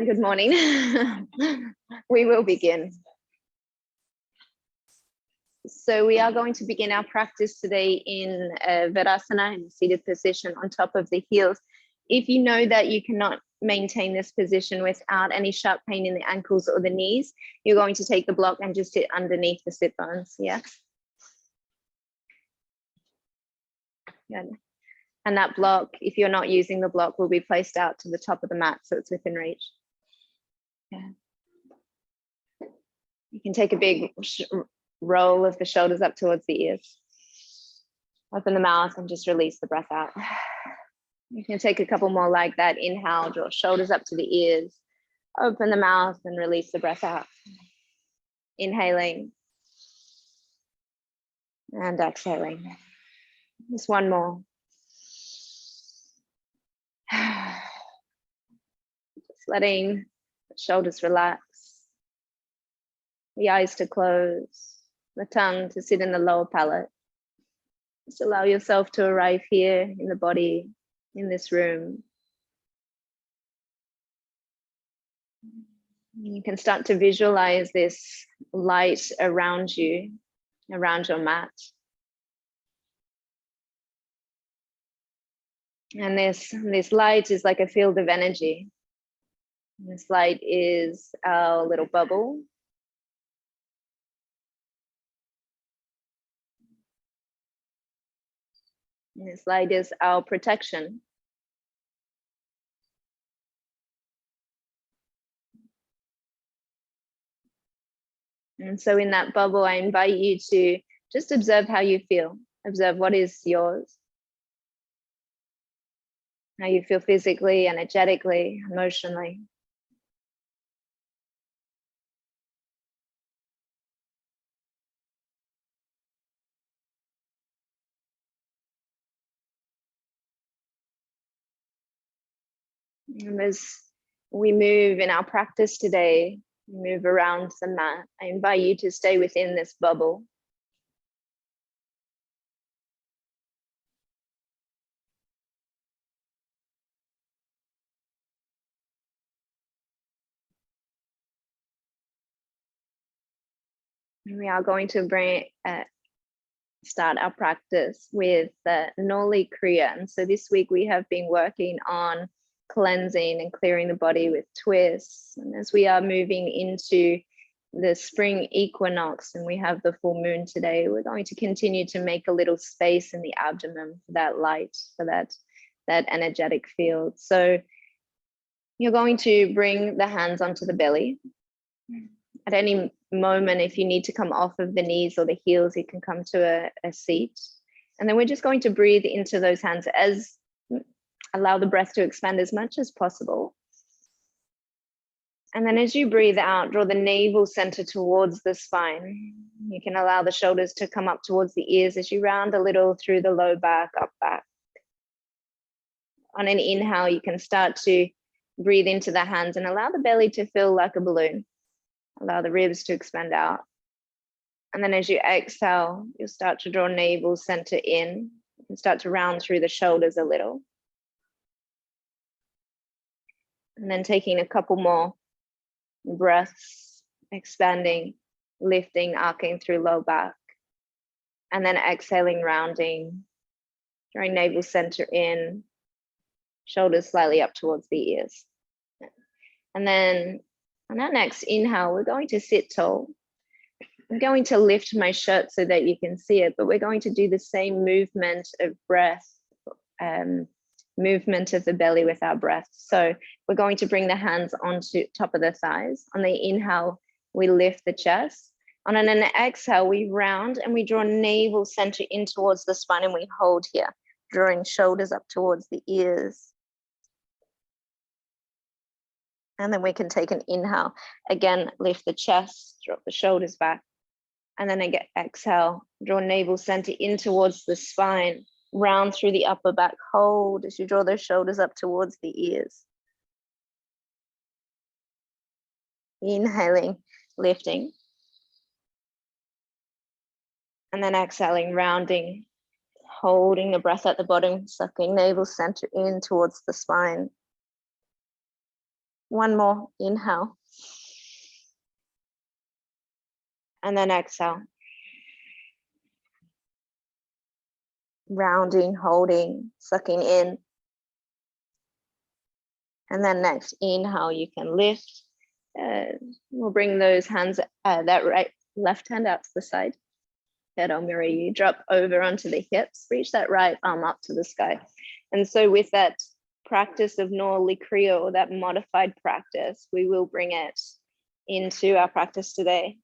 Good morning. We will begin. So we are going to begin our practice today in Virasana, in a seated position on top of the heels. If you know that you cannot maintain this position without any sharp pain in the ankles or the knees, you're going to take the block and just sit underneath the sit bones. Yeah. Good. And that block, if you're not using the block, will be placed out to the top of the mat so it's within reach. Yeah. You can take a big roll of the shoulders up towards the ears. Open the mouth and just release the breath out. You can take a couple more like that. Inhale, draw shoulders up to the ears. Open the mouth and release the breath out. Inhaling and exhaling. Just one more. Just letting the shoulders relax. The eyes to close, the tongue to sit in the lower palate. Just allow yourself to arrive here in the body, in this room. You can start to visualize this light around you, around your mat. And this light is like a field of energy. This light is our little bubble. This light is our protection. And so in that bubble, I invite you to just observe how you feel. Observe what is yours. How you feel physically, energetically, emotionally. And as we move in our practice today, move around the mat, I invite you to stay within this bubble. We are going to start our practice with Noli Kriya. And so this week we have been working on cleansing and clearing the body with twists. And as we are moving into the spring equinox and we have the full moon today, we're going to continue to make a little space in the abdomen for that light, for that energetic field. So you're going to bring the hands onto the belly. At any moment, if you need to come off of the knees or the heels, you can come to a seat. And then we're just going to breathe into those hands, allow the breath to expand as much as possible. And then as you breathe out, draw the navel center towards the spine. You can allow the shoulders to come up towards the ears as you round a little through the low back, up back. On an inhale, you can start to breathe into the hands and allow the belly to feel like a balloon. Allow the ribs to expand out. And then as you exhale, you'll start to draw navel center in. You can start to round through the shoulders a little. And then taking a couple more breaths, expanding, lifting, arcing through low back. And then exhaling, rounding, drawing navel center in, shoulders slightly up towards the ears. And then on our next inhale, we're going to sit tall. I'm going to lift my shirt so that you can see it, but we're going to do the same movement of breath, movement of the belly with our breath. So we're going to bring the hands onto top of the thighs. On the inhale, we lift the chest. On an exhale, we round and we draw navel center in towards the spine and we hold here, drawing shoulders up towards the ears. And then we can take an inhale. Again, lift the chest, drop the shoulders back. And then again, exhale, draw navel center in towards the spine, round through the upper back, hold as you draw those shoulders up towards the ears. Inhaling, lifting. And then exhaling, rounding, holding the breath at the bottom, sucking navel center in towards the spine. One more, inhale. And then exhale. Rounding, holding, sucking in. And then next, inhale, you can lift. We'll bring those hands, that left hand out to the side. Head on mirror you, drop over onto the hips, reach that right arm up to the sky. And so with that practice of Noli Kriya, or that modified practice, we will bring it into our practice today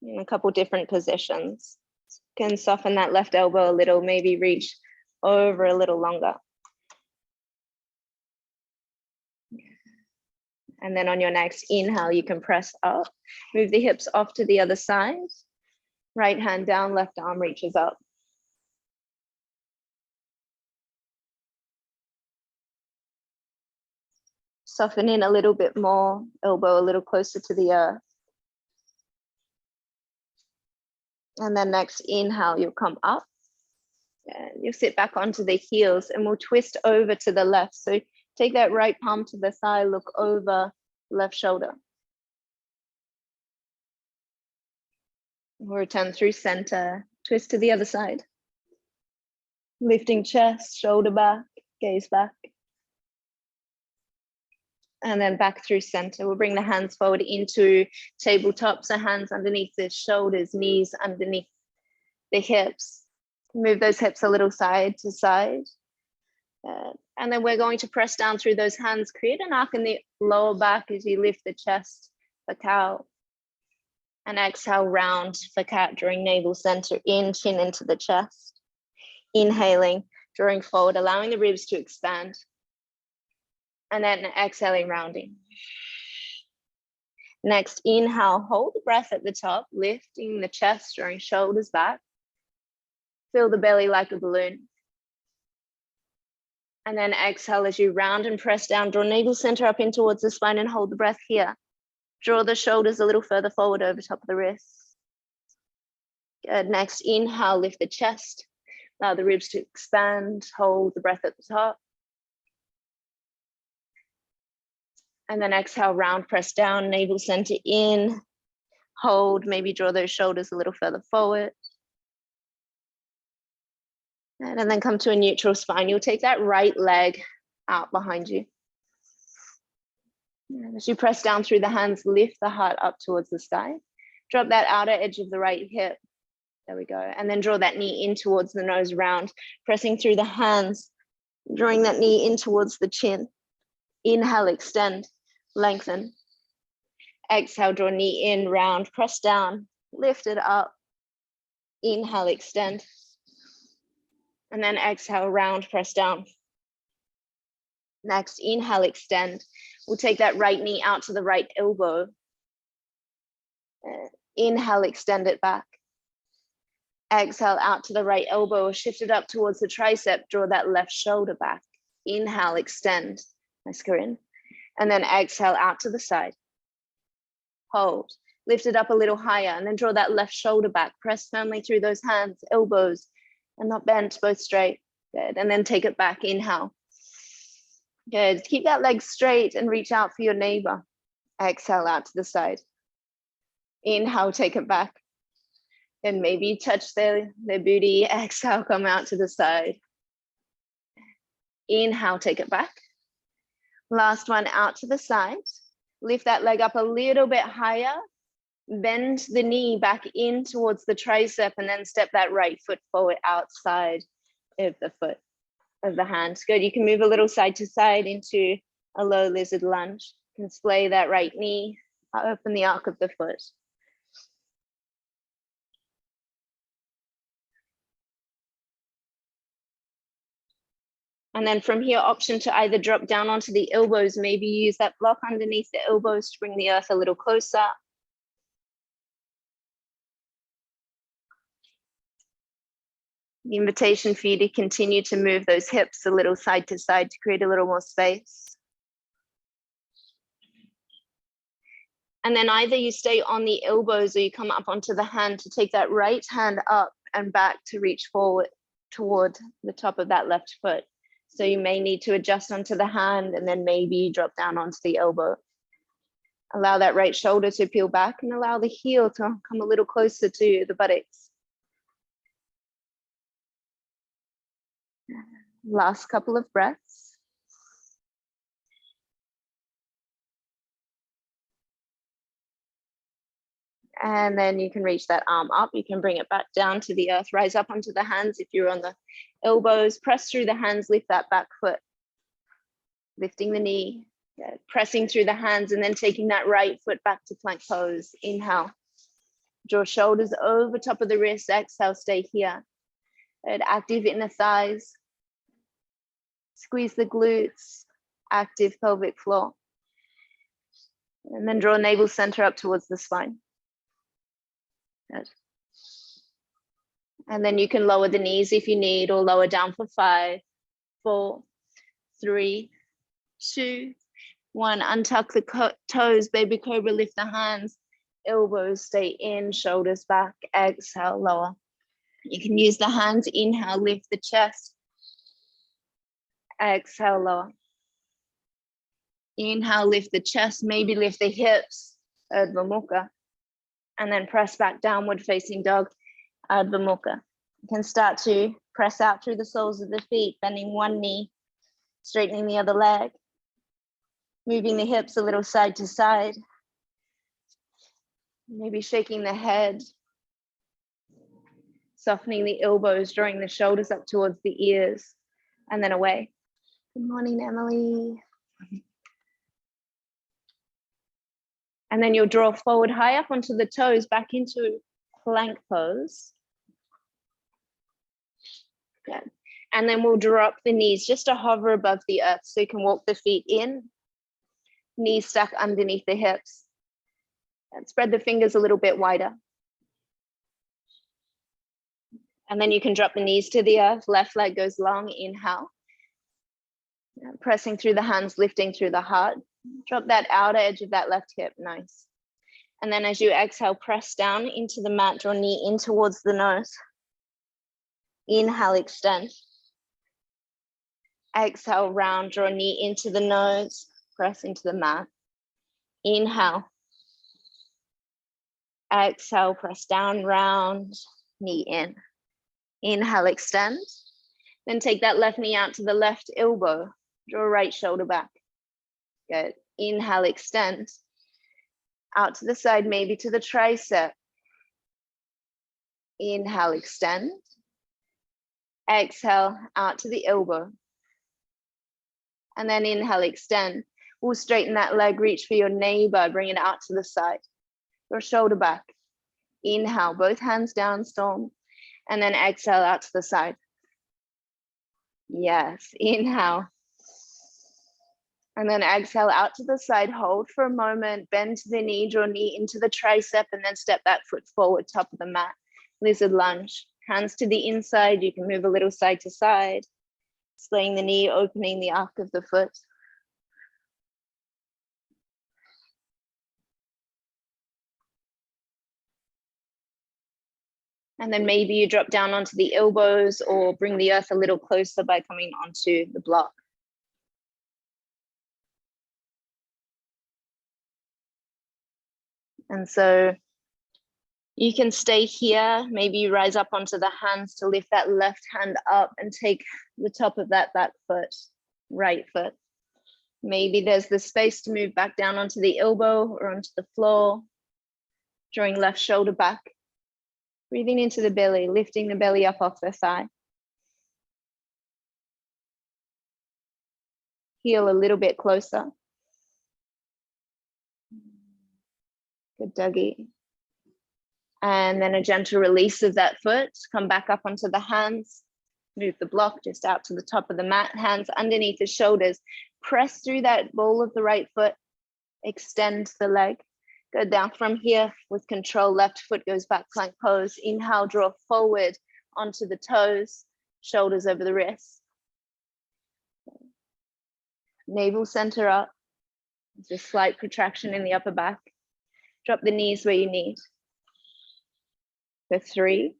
in a couple different positions. Can soften that left elbow a little, maybe reach over a little longer. And then on your next inhale, you can press up, move the hips off to the other side. Right hand down, left arm reaches up. Soften in a little bit more, elbow a little closer to the earth. And then next inhale, you'll come up. And you'll sit back onto the heels and we'll twist over to the left. So take that right palm to the thigh, look over left shoulder. We'll return through center, twist to the other side. Lifting chest, shoulder back, gaze back. And then back through center. We'll bring the hands forward into tabletop. So hands underneath the shoulders, knees underneath the hips. Move those hips a little side to side. And then we're going to press down through those hands, create an arc in the lower back as you lift the chest for cow. And exhale, round for cat, drawing navel center in, chin into the chest. Inhaling, drawing forward, allowing the ribs to expand. And then exhaling, rounding. Next, inhale, hold the breath at the top, lifting the chest, drawing shoulders back. Fill the belly like a balloon. And then exhale as you round and press down, draw navel center up in towards the spine and hold the breath here. Draw the shoulders a little further forward over top of the wrists. Good. Next, inhale, lift the chest. Allow the ribs to expand, hold the breath at the top. And then exhale, round, press down, navel center in, hold, maybe draw those shoulders a little further forward. And then come to a neutral spine. You'll take that right leg out behind you. And as you press down through the hands, lift the heart up towards the sky. Drop that outer edge of the right hip. There we go. And then draw that knee in towards the nose, round, pressing through the hands, drawing that knee in towards the chin. Inhale, extend, lengthen. Exhale, draw knee in, round, press down, lift it up. Inhale, extend. And then exhale, round, press down. Next, inhale, extend. We'll take that right knee out to the right elbow. Inhale, extend it back. Exhale, out to the right elbow, shift it up towards the tricep, draw that left shoulder back. Inhale, extend, nice Corinne. And then exhale, out to the side. Hold, lift it up a little higher, and then draw that left shoulder back. Press firmly through those hands, elbows, and not bent, both straight. Good, and then take it back, inhale. Good, keep that leg straight and reach out for your neighbor. Exhale, out to the side. Inhale, take it back. Then maybe touch their booty. Exhale, come out to the side. Inhale, take it back. Last one, out to the side. Lift that leg up a little bit higher. Bend the knee back in towards the tricep and then step that right foot forward outside of the foot, of the hand. Good, you can move a little side to side into a low lizard lunge. You can splay that right knee, open the arc of the foot. And then from here, option to either drop down onto the elbows, maybe use that block underneath the elbows to bring the earth a little closer. The invitation for you to continue to move those hips a little side to side to create a little more space. And then either you stay on the elbows or you come up onto the hand to take that right hand up and back to reach forward toward the top of that left foot. So you may need to adjust onto the hand and then maybe drop down onto the elbow. Allow that right shoulder to peel back and allow the heel to come a little closer to the buttocks. Last couple of breaths. And then you can reach that arm up. You can bring it back down to the earth. Rise up onto the hands if you're on the elbows. Press through the hands, lift that back foot. Lifting the knee, pressing through the hands, and then taking that right foot back to plank pose. Inhale. Draw shoulders over top of the wrists. Exhale, stay here. Active inner thighs. Squeeze the glutes. Active pelvic floor. And then draw navel center up towards the spine. Good. And then you can lower the knees if you need, or lower down for 5, 4, 3, 2, 1. Untuck the toes, baby cobra, lift the hands, elbows stay in, shoulders back, exhale, lower. You can use the hands, inhale, lift the chest, exhale, lower. Inhale, lift the chest, maybe lift the hips, Ardha Mukha, and then press back, downward facing dog, Ardha Mukha. You can start to press out through the soles of the feet, bending one knee, straightening the other leg, moving the hips a little side to side, maybe shaking the head, softening the elbows, drawing the shoulders up towards the ears, and then away. Good morning, Emily. And then you'll draw forward high up onto the toes, back into plank pose. Good. And then we'll drop the knees just to hover above the earth, so you can walk the feet in, knees stuck underneath the hips, and spread the fingers a little bit wider. And then you can drop the knees to the earth, left leg goes long, inhale. Pressing through the hands, lifting through the heart. Drop that outer edge of that left hip, nice. And then as you exhale, press down into the mat, draw knee in towards the nose. Inhale, extend. Exhale, round, draw knee into the nose, press into the mat. Inhale. Exhale, press down, round, knee in. Inhale, extend. Then take that left knee out to the left elbow, draw right shoulder back. Good. Inhale, extend. Out to the side, maybe to the tricep. Inhale, extend. Exhale, out to the elbow. And then inhale, extend. We'll straighten that leg, reach for your neighbor, bring it out to the side. Your shoulder back. Inhale, both hands down, storm. And then exhale out to the side. Yes, inhale. And then exhale out to the side, hold for a moment, bend to the knee, draw knee into the tricep, and then step that foot forward, top of the mat. Lizard lunge, hands to the inside. You can move a little side to side, swaying the knee, opening the arc of the foot. And then maybe you drop down onto the elbows or bring the earth a little closer by coming onto the block. And so you can stay here. Maybe you rise up onto the hands to lift that left hand up and take the top of that back foot, right foot. Maybe there's the space to move back down onto the elbow or onto the floor, drawing left shoulder back. Breathing into the belly, lifting the belly up off the thigh. Heel a little bit closer. Good, Dougie. And then a gentle release of that foot. Come back up onto the hands. Move the block just out to the top of the mat. Hands underneath the shoulders. Press through that ball of the right foot. Extend the leg. Go down from here with control. Left foot goes back, plank pose. Inhale, draw forward onto the toes, shoulders over the wrists. Navel center up. There's a slight protraction in the upper back. Drop the knees where you need. For 3,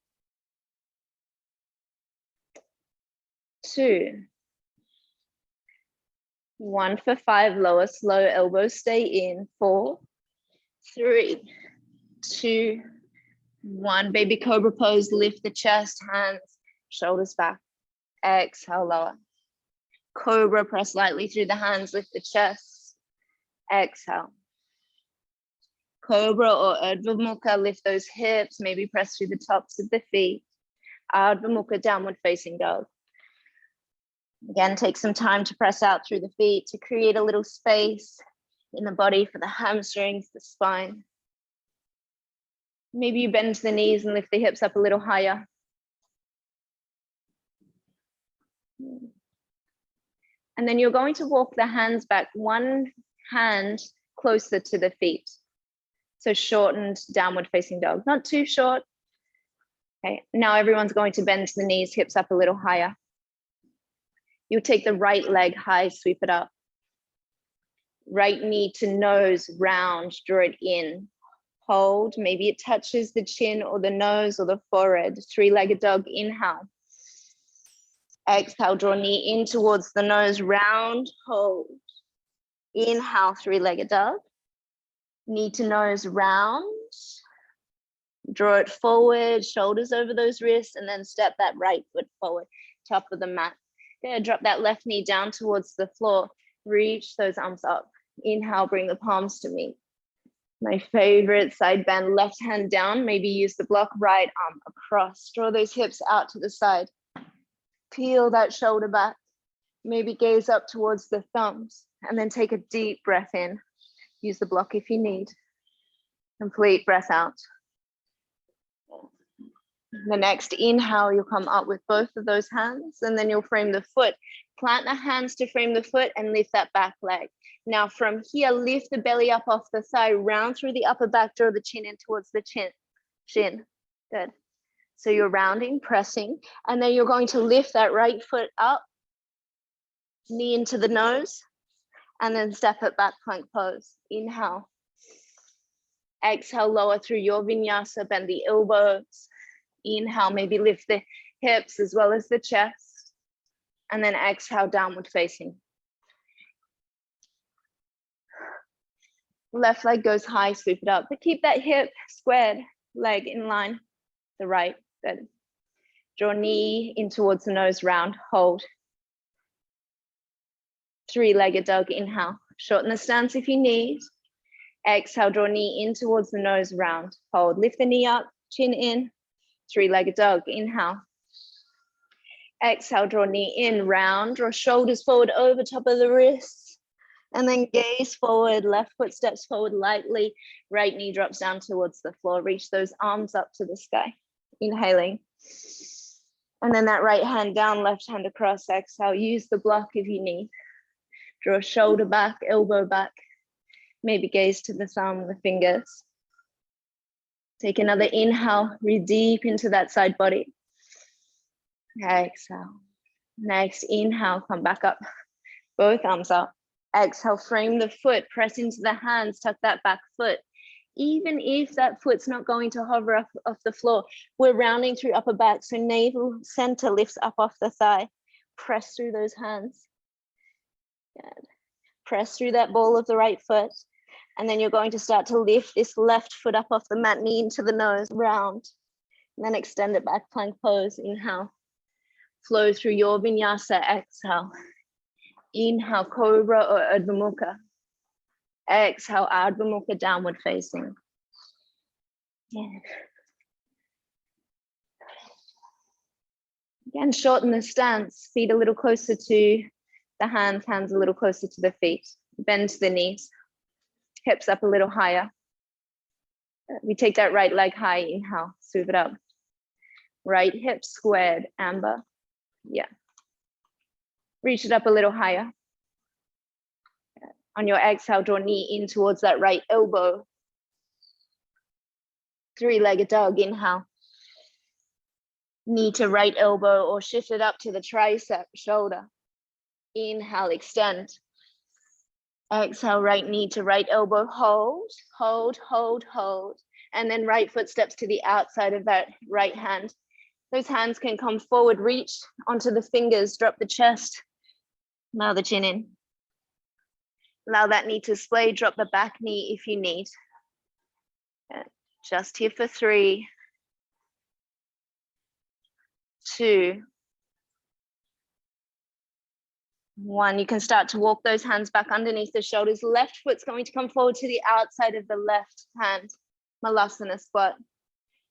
2, 1 for 5, lower, slow, elbows stay in, 4, 3, 2, 1. Baby Cobra pose, lift the chest, hands, shoulders back. Exhale, lower. Cobra, press lightly through the hands, lift the chest. Exhale. Cobra or Ardha Mukha, lift those hips, maybe press through the tops of the feet. Ardha Mukha, downward facing dog. Again, take some time to press out through the feet to create a little space in the body for the hamstrings, the spine. Maybe you bend the knees and lift the hips up a little higher. And then you're going to walk the hands back, one hand closer to the feet. So shortened downward facing dog, not too short. Okay, now everyone's going to bend the knees, hips up a little higher. You'll take the right leg high, sweep it up. Right knee to nose, round, draw it in. Hold, maybe it touches the chin or the nose or the forehead. Three-legged dog, inhale. Exhale, draw knee in towards the nose, round, hold. Inhale, three-legged dog. Knee to nose, round. Draw it forward, shoulders over those wrists, and then step that right foot forward, top of the mat. Good, drop that left knee down towards the floor. Reach those arms up. Inhale, bring the palms to meet. My favorite side bend, left hand down, maybe use the block, right arm across. Draw those hips out to the side. Peel that shoulder back. Maybe gaze up towards the thumbs, and then take a deep breath in. Use the block if you need. Complete breath out. The next inhale, you'll come up with both of those hands, and then you'll frame the foot. Plant the hands to frame the foot and lift that back leg. Now from here, lift the belly up off the thigh, round through the upper back, draw the chin in towards the chin. Good. So you're rounding, pressing, and then you're going to lift that right foot up, knee into the nose, and then step it back, plank pose. Inhale. Exhale, lower through your vinyasa, bend the elbows. Inhale, maybe lift the hips as well as the chest. And then exhale, downward facing. Left leg goes high, sweep it up, but keep that hip squared, leg in line, the right, good. Draw knee in towards the nose, round, hold. Three-legged dog, inhale. Shorten the stance if you need. Exhale, draw knee in towards the nose, round, hold. Lift the knee up, chin in. Three-legged dog, inhale. Exhale, draw knee in, round, draw shoulders forward over top of the wrists. And then gaze forward, left foot steps forward lightly. Right knee drops down towards the floor. Reach those arms up to the sky. Inhaling. And then that right hand down, left hand across. Exhale, use the block if you need. Draw shoulder back, elbow back. Maybe gaze to the thumb, the fingers. Take another inhale, breathe deep into that side body. Exhale. Next inhale, come back up. Both arms up. Exhale, frame the foot, press into the hands, tuck that back foot. Even if that foot's not going to hover up off the floor, we're rounding through upper back, so navel center lifts up off the thigh. Press through those hands. Good. Press through that ball of the right foot. And then you're going to start to lift this left foot up off the mat, knee into the nose, round. And then extend it back, plank pose, inhale. Flow through your vinyasa, exhale. Inhale, Cobra or Ardha Mukha. Exhale, Ardha Mukha, downward facing. Yeah. Again, shorten the stance, feet a little closer to the hands, hands a little closer to the feet. Bend the knees, hips up a little higher. We take that right leg high, inhale, sweep it up. Right hip squared, amber. Yeah. Reach it up a little higher. On your exhale, draw knee in towards that right elbow. Three-legged dog, inhale. Knee to right elbow or shift it up to the tricep, shoulder. Inhale, extend. Exhale, right knee to right elbow, hold, hold, hold, hold. And then right foot steps to the outside of that right hand. Those hands can come forward, reach onto the fingers, drop the chest. Allow the chin in. Allow that knee to splay, drop the back knee if you need. Just here for 3, 2, 1. You can start to walk those hands back underneath the shoulders. Left foot's going to come forward to the outside of the left hand. Malasana Squat.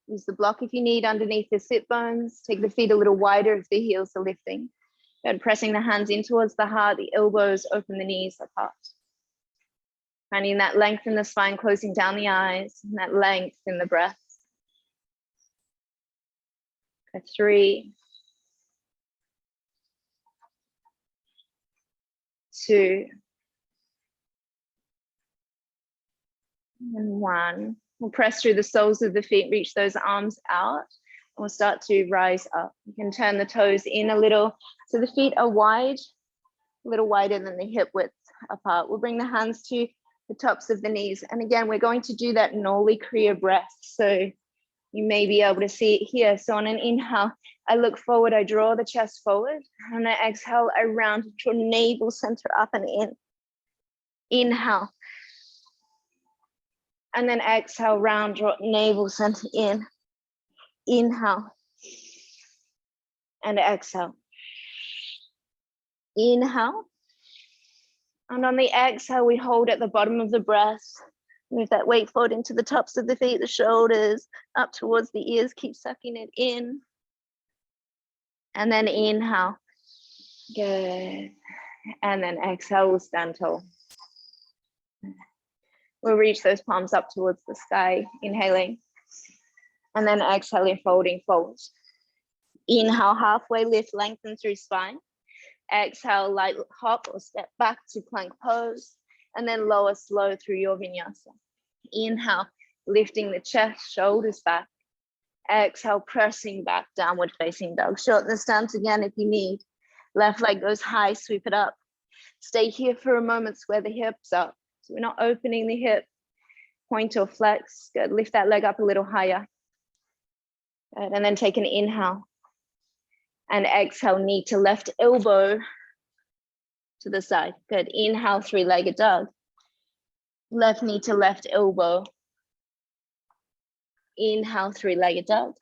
Use the block if you need underneath the sit bones. Take the feet a little wider if the heels are lifting. Good. Pressing the hands in towards the heart, the elbows, open the knees apart. Finding that length in the spine, closing down the eyes, and that length in the breath. For 3, 2, and 1. We'll press through the soles of the feet, reach those arms out, and we'll start to rise up. You can turn the toes in a little, so the feet are wide, a little wider than the hip width apart. We'll bring the hands to the tops of the knees. And again, we're going to do that Noli Kriya breath. So you may be able to see it here. So on an inhale, I look forward, I draw the chest forward. And I exhale, I round, draw navel center up and in. Inhale. And then exhale, round, draw navel center in. Inhale. And exhale. Inhale. And on the exhale, we hold at the bottom of the breath. Move that weight forward into the tops of the feet, the shoulders, up towards the ears. Keep sucking it in. And then inhale. Good. And then exhale, we'll stand tall. We'll reach those palms up towards the sky, inhaling. And then exhaling, folding forward. Inhale, halfway lift, lengthen through spine. Exhale, light hop or step back to plank pose, and then lower slow through your vinyasa. Inhale, lifting the chest, shoulders back. Exhale, pressing back, downward facing dog. Shorten the stance again if you need. Left leg goes high, sweep it up. Stay here for a moment, square the hips up. So we're not opening the hip, point or flex. Good, lift that leg up a little higher. Good, and then take an inhale. And exhale, knee to left elbow to the side. Good. Inhale, 3-legged dog. Left knee to left elbow. Inhale, 3-legged dog.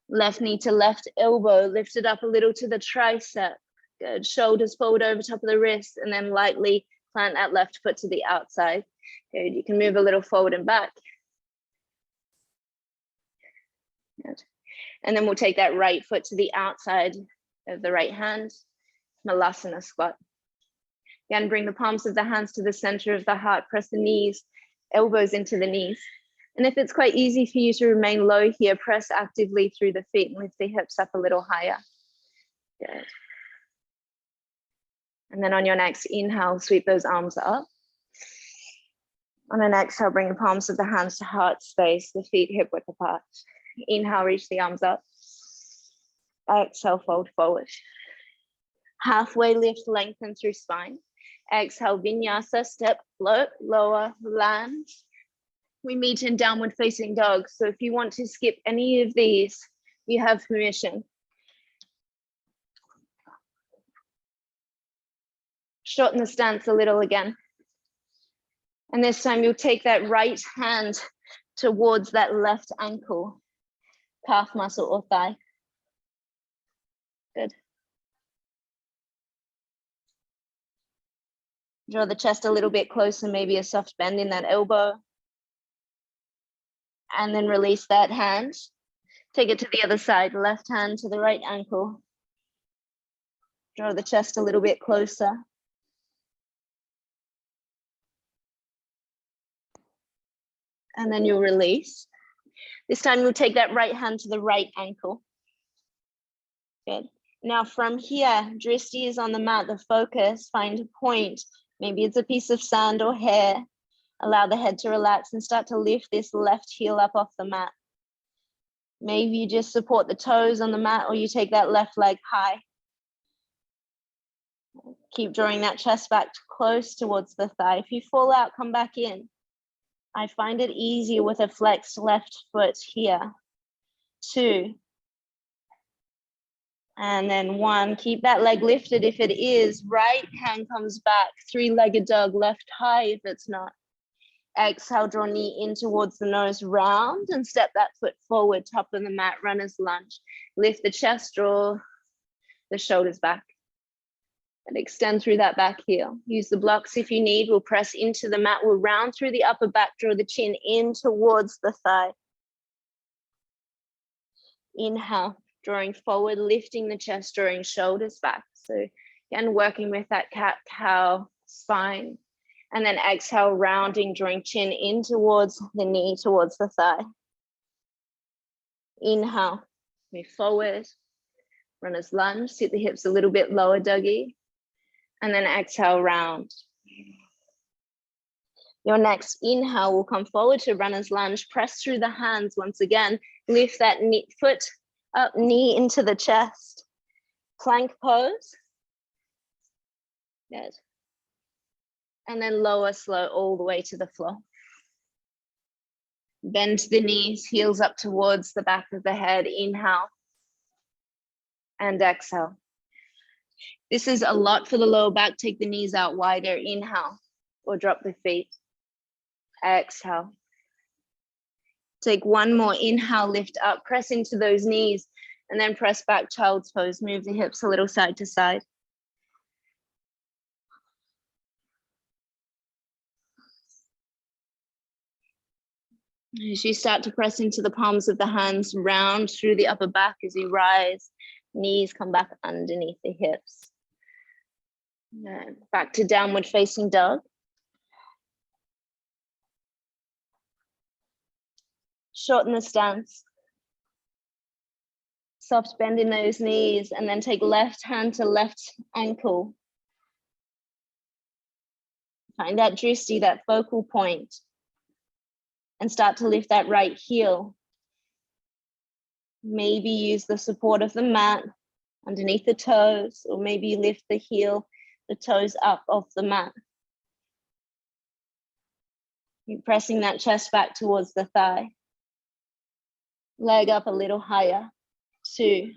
Left knee to left elbow. Lift it up a little to the tricep. Good. Shoulders forward over top of the wrist, and then lightly plant that left foot to the outside. Good. You can move a little forward and back. Good. And then we'll take that right foot to the outside of the right hand, Malasana Squat. Again, bring the palms of the hands to the center of the heart, press the knees, elbows into the knees. And if it's quite easy for you to remain low here, press actively through the feet and lift the hips up a little higher. Good. And then on your next inhale, sweep those arms up. On an exhale, bring the palms of the hands to heart space, the feet hip width apart. Inhale, reach the arms up. Exhale, fold forward. Halfway lift, lengthen through spine. Exhale, vinyasa, step, float, lower, land. We meet in downward facing dog. So if you want to skip any of these, you have permission. Shorten the stance a little again. And this time you'll take that right hand towards that left ankle, calf muscle or thigh. Good. Draw the chest a little bit closer, maybe a soft bend in that elbow. And then release that hand. Take it to the other side, left hand to the right ankle. Draw the chest a little bit closer. And then you'll release. This time you'll take that right hand to the right ankle. Good. Now from here, drishti is on the mat, the focus, find a point. Maybe it's a piece of sand or hair. Allow the head to relax and start to lift this left heel up off the mat. Maybe you just support the toes on the mat or you take that left leg high. Keep drawing that chest back close towards the thigh. If you fall out, come back in. I find it easier with a flexed left foot here. 2. And then 1. Keep that leg lifted if it is. Right hand comes back. 3-legged dog, left high if it's not. Exhale, draw knee in towards the nose, round, and step that foot forward, top of the mat, runner's lunge. Lift the chest, draw the shoulders back. And extend through that back heel. Use the blocks if you need. We'll press into the mat. We'll round through the upper back, draw the chin in towards the thigh. Inhale, drawing forward, lifting the chest, drawing shoulders back. So again, working with that cat-cow spine. And then exhale, rounding, drawing chin in towards the knee, towards the thigh. Inhale, move forward. Runner's lunge, sit the hips a little bit lower, Dougie. And then exhale, round. Your next inhale will come forward to runner's lunge. Press through the hands once again. Lift that foot up, knee into the chest. Plank pose. Good. And then lower slow all the way to the floor. Bend the knees, heels up towards the back of the head. Inhale and exhale. This is a lot for the lower back. Take the knees out wider. Inhale or drop the feet. Exhale. Take one more inhale, lift up, press into those knees, and then press back, child's pose. Move the hips a little side to side. As you start to press into the palms of the hands, round through the upper back as you rise, knees come back underneath the hips. And back to downward facing dog. Shorten the stance. Soft bend in those knees, and then take left hand to left ankle. Find that drishti, that focal point, and start to lift that right heel. Maybe use the support of the mat underneath the toes, or maybe lift the heel, the toes up off the mat. You're pressing that chest back towards the thigh. Leg up a little higher. 2.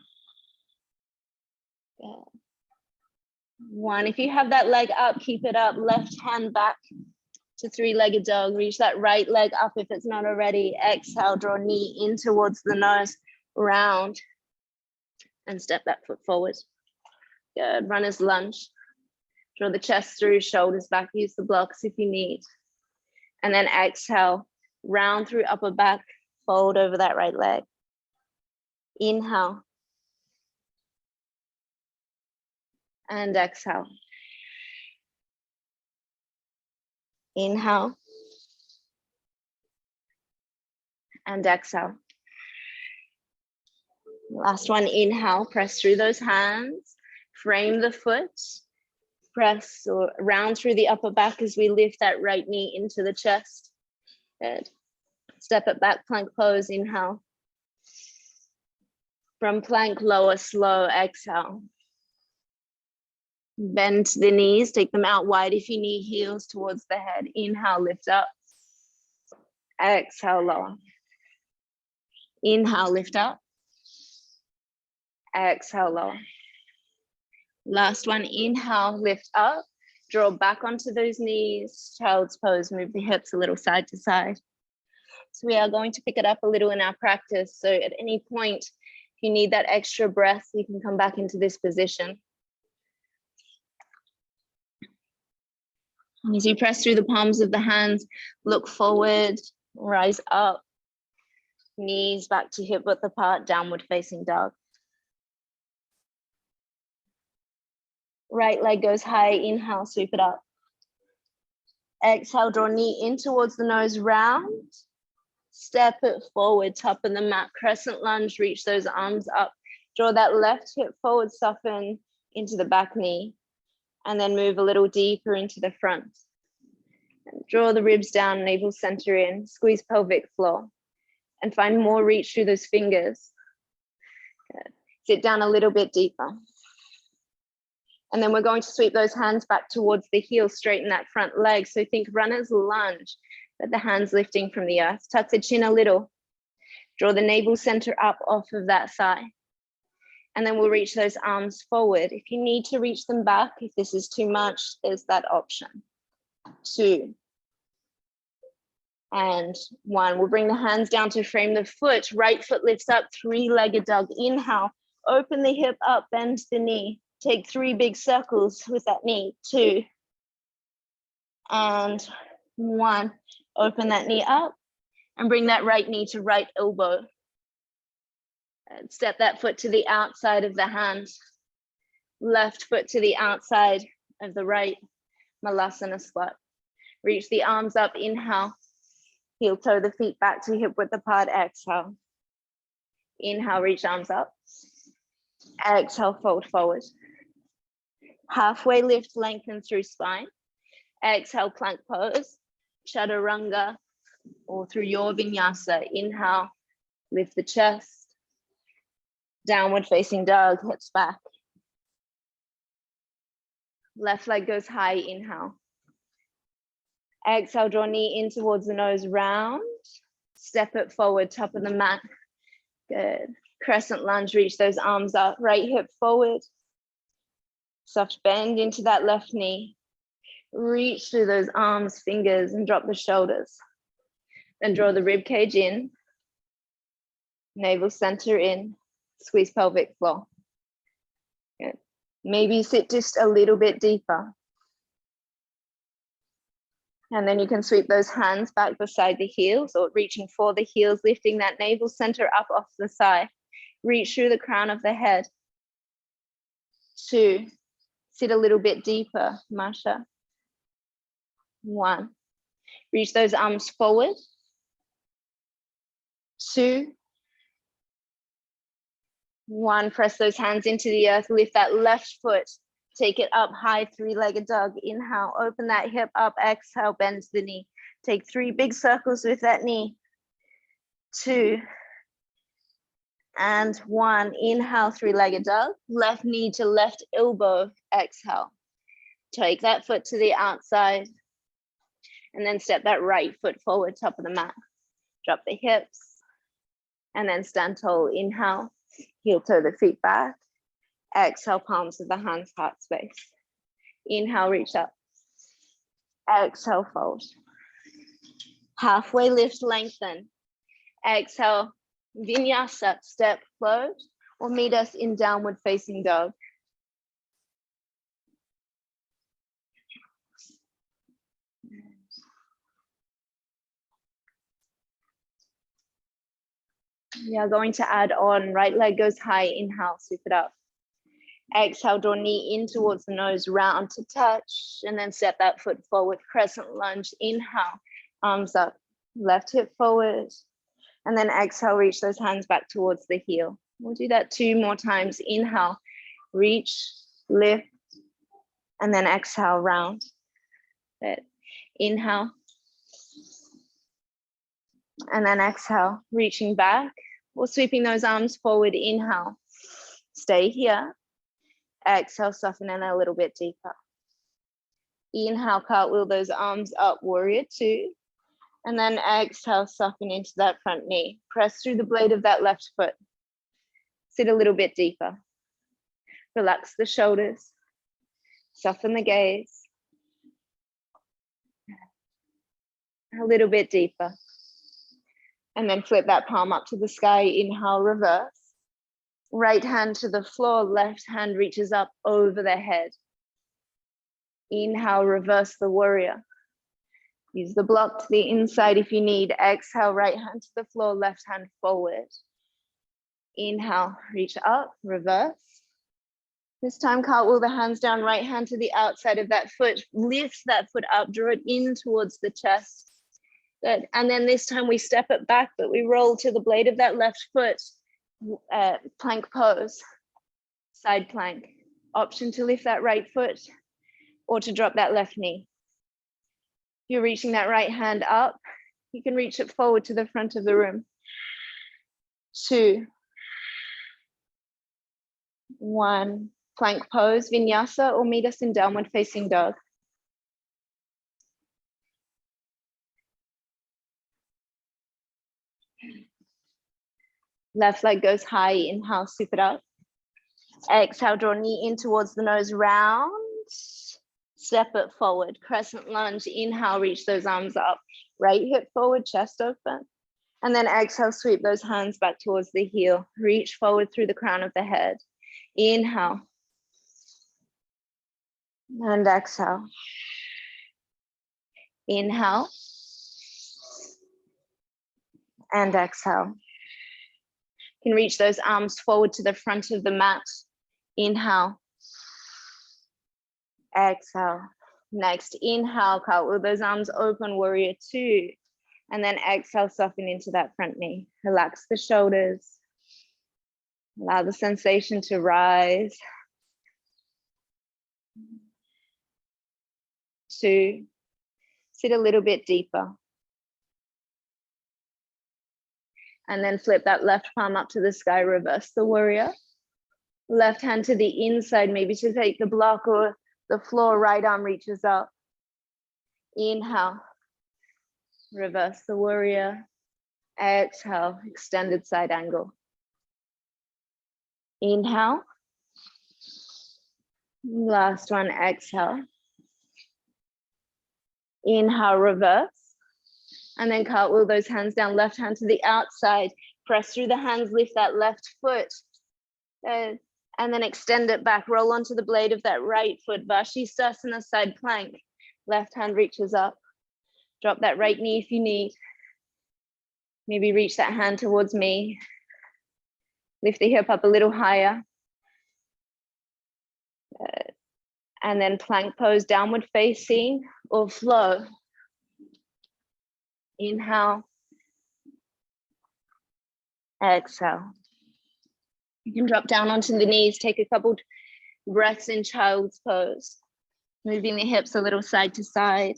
1. If you have that leg up, keep it up. Left hand back to three-legged dog. Reach that right leg up if it's not already. Exhale, draw knee in towards the nose, round, and step that foot forward. Good. Runner's lunge. Draw the chest through, shoulders back. Use the blocks if you need. And then exhale, round through upper back, fold over that right leg. Inhale. And exhale. Inhale. And exhale. Last one, inhale, press through those hands, frame the foot, press or round through the upper back as we lift that right knee into the chest. Good. Step it back, plank pose, inhale. From plank, lower, slow, exhale. Bend the knees, take them out wide if you need, heels towards the head. Inhale, lift up. Exhale, lower. Inhale, lift up. Exhale, lower. Last one, inhale, lift up. Draw back onto those knees, child's pose, move the hips a little side to side. So we are going to pick it up a little in our practice. So at any point, if you need that extra breath, you can come back into this position. And as you press through the palms of the hands, look forward, rise up, knees back to hip width apart, downward facing dog. Right leg goes high, inhale, sweep it up. Exhale, draw knee in towards the nose, round. Step it forward, top of the mat, crescent lunge, reach those arms up. Draw that left hip forward, soften into the back knee, and then move a little deeper into the front. And draw the ribs down, navel center in, squeeze pelvic floor, and find more reach through those fingers. Good. Sit down a little bit deeper. And then we're going to sweep those hands back towards the heel, straighten that front leg. So think runner's lunge, but the hands lifting from the earth. Tuck the chin a little. Draw the navel center up off of that thigh. And then we'll reach those arms forward. If you need to reach them back, if this is too much, there's that option. 2, And 1. We'll bring the hands down to frame the foot. Right foot lifts up, 3-legged dog. Inhale, open the hip up, bend the knee. Take 3 big circles with that knee. 2 and 1. Open that knee up and bring that right knee to right elbow. And step that foot to the outside of the hand. Left foot to the outside of the right. Malasana Squat. Reach the arms up, inhale. Heel toe the feet back to hip width apart, exhale. Inhale, reach arms up. Exhale, fold forward. Halfway lift, lengthen through spine. Exhale, plank pose, chaturanga, or through your vinyasa. Inhale, lift the chest. Downward facing dog, hips back. Left leg goes high, inhale. Exhale, draw knee in towards the nose, round. Step it forward, top of the mat. Good. Crescent lunge, reach those arms up, right hip forward. Soft bend into that left knee. Reach through those arms, fingers, and drop the shoulders. Then draw the rib cage in. Navel center in. Squeeze pelvic floor. Good. Maybe sit just a little bit deeper. And then you can sweep those hands back beside the heels or reaching for the heels, lifting that navel center up off the side. Reach through the crown of the head. 2, sit a little bit deeper, Masha. 1, reach those arms forward. 2, 1, press those hands into the earth, lift that left foot. Take it up high, 3-legged dog. Inhale, open that hip up, exhale, bend the knee. Take 3 big circles with that knee. 2 and 1. Inhale, 3-legged dog. Left knee to left elbow, exhale. Take that foot to the outside and then step that right foot forward, top of the mat. Drop the hips and then stand tall. Inhale, heel toe the feet back. Exhale, palms of the hands, heart space. Inhale, reach up. Exhale, fold. Halfway lift, lengthen. Exhale, vinyasa, step, float, or meet us in downward facing dog. We are going to add on, right leg goes high, inhale, sweep it up. Exhale, draw knee in towards the nose, round to touch, and then step that foot forward, crescent lunge. Inhale, arms up, left hip forward, and then exhale, reach those hands back towards the heel. We'll do that 2 more times. Inhale, reach, lift, and then exhale, round. Good. Inhale, and then exhale, reaching back or sweeping those arms forward. Inhale, stay here. Exhale, soften in a little bit deeper. Inhale, cartwheel those arms up, warrior 2. And then exhale, soften into that front knee. Press through the blade of that left foot. Sit a little bit deeper. Relax the shoulders. Soften the gaze. A little bit deeper. And then flip that palm up to the sky. Inhale, reverse. Right hand to the floor, left hand reaches up over the head. Inhale, reverse the warrior. Use the block to the inside if you need. Exhale, right hand to the floor, left hand forward. Inhale, reach up, reverse. This time, cartwheel the hands down, right hand to the outside of that foot. Lift that foot up, draw it in towards the chest. Good. And then this time we step it back, but we roll to the blade of that left foot. Plank pose, side plank. Option to lift that right foot or to drop that left knee. If you're reaching that right hand up, you can reach it forward to the front of the room. 2, 1, plank pose, vinyasa, or meet us in downward facing dog. Left leg goes high, inhale, sweep it up. Exhale, draw knee in towards the nose, round. Step it forward, crescent lunge. Inhale, reach those arms up. Right hip forward, chest open. And then exhale, sweep those hands back towards the heel. Reach forward through the crown of the head. Inhale. And exhale. Inhale. And exhale. You can reach those arms forward to the front of the mat. Inhale. Exhale. Next, inhale, cartwheel those arms open, warrior two. And then exhale, soften into that front knee. Relax the shoulders. Allow the sensation to rise. Two. Sit a little bit deeper. And then flip that left palm up to the sky, reverse the warrior. Left hand to the inside, maybe to take the block or the floor, right arm reaches up. Inhale. Reverse the warrior. Exhale, extended side angle. Inhale. Last one, exhale. Inhale, reverse. And then cartwheel those hands down, left hand to the outside. Press through the hands, lift that left foot. And then extend it back, roll onto the blade of that right foot. Vashisthasana, side plank. Left hand reaches up. Drop that right knee if you need. Maybe reach that hand towards me. Lift the hip up a little higher. And then plank pose, downward facing or flow. Inhale. Exhale. You can drop down onto the knees, take a couple breaths in child's pose. Moving the hips a little side to side.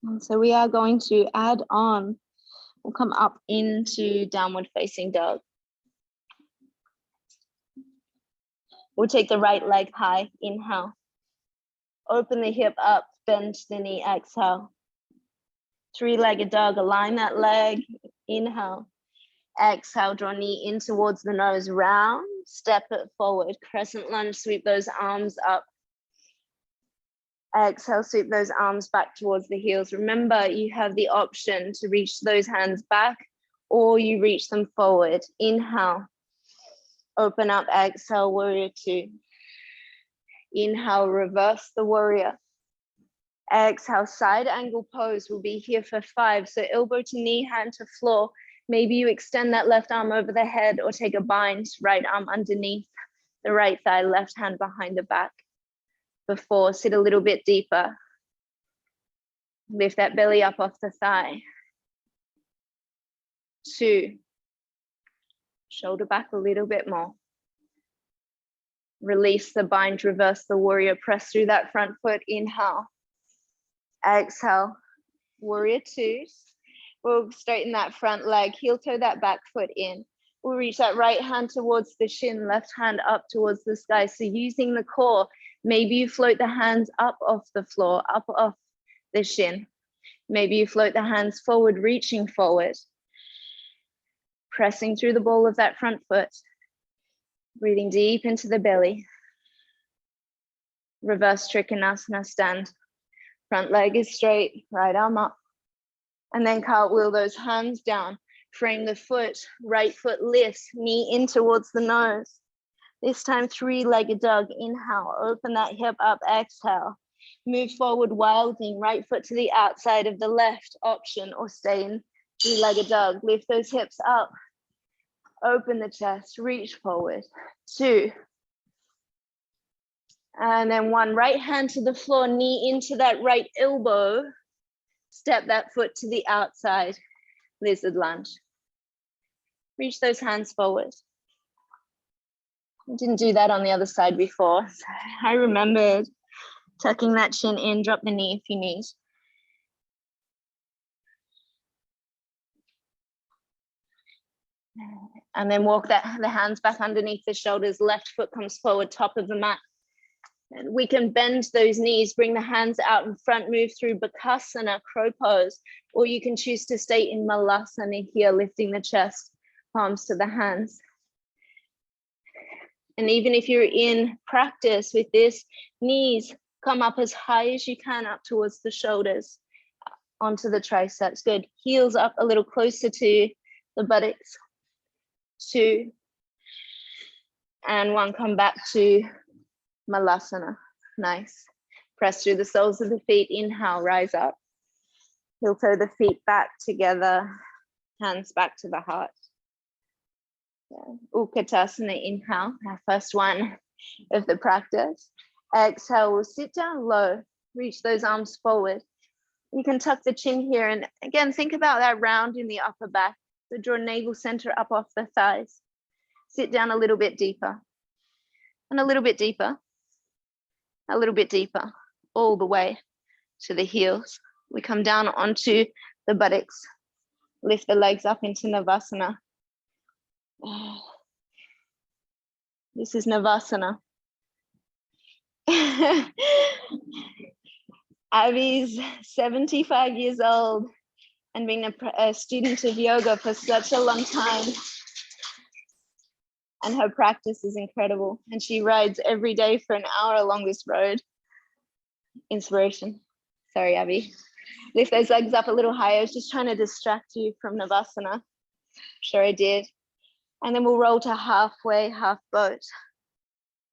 And so we are going to add on, we'll come up into downward facing dog. We'll take the right leg high, inhale. Open the hip up, bend the knee, exhale. Three-legged dog, align that leg, inhale. Exhale, draw knee in towards the nose, round, step it forward. Crescent lunge, sweep those arms up. Exhale, sweep those arms back towards the heels. Remember, you have the option to reach those hands back or you reach them forward. Inhale, open up, exhale, warrior two. Inhale, reverse the warrior. Exhale, side angle pose. We'll be here for 5. So elbow to knee, hand to floor. Maybe you extend that left arm over the head or take a bind, right arm underneath the right thigh, left hand behind the back. Before, sit a little bit deeper. Lift that belly up off the thigh. 2. Shoulder back a little bit more. Release the bind, reverse the warrior. Press through that front foot, inhale. Exhale, warrior two. We'll straighten that front leg, heel toe that back foot in. We'll reach that right hand towards the shin, left hand up towards the sky. So using the core, maybe you float the hands up off the floor, up off the shin. Maybe you float the hands forward, reaching forward. Pressing through the ball of that front foot. Breathing deep into the belly. Reverse Trikonasana stand. Front leg is straight, right arm up. And then cartwheel those hands down. Frame the foot, right foot lifts, knee in towards the nose. This time, three-legged dog. Inhale, open that hip up, exhale. Move forward, wilding, right foot to the outside of the left option, or stay in three-legged dog. Lift those hips up. Open the chest, reach forward. 2. And then 1, right hand to the floor, knee into that right elbow. Step that foot to the outside, lizard lunge. Reach those hands forward. I didn't do that on the other side before. So I remembered tucking that chin in, drop the knee if you need. And then walk the hands back underneath the shoulders. Left foot comes forward, top of the mat. And we can bend those knees, bring the hands out in front, move through Bakasana, crow pose, or you can choose to stay in Malasana here, lifting the chest, palms to the hands. And even if you're in practice with this, knees come up as high as you can, up towards the shoulders, onto the triceps. Good. Heels up a little closer to the buttocks. 2. And 1, come back to Malasana. Nice. Press through the soles of the feet. Inhale, rise up. Heel toe the feet back together. Hands back to the heart. Utkatasana, inhale, our first one of the practice. Exhale, we'll sit down low, reach those arms forward. You can tuck the chin here, and again, think about that round in the upper back. So draw navel center up off the thighs. Sit down a little bit deeper, and a little bit deeper, a little bit deeper, all the way to the heels. We come down onto the buttocks, lift the legs up into Navasana. This is Navasana. Abby's 75 years old and been a student of yoga for such a long time. And her practice is incredible. And she rides every day for an hour along this road. Inspiration. Sorry, Abby. Lift those legs up a little higher. I was just trying to distract you from Navasana. Sure I did. And then we'll roll to halfway, half boat.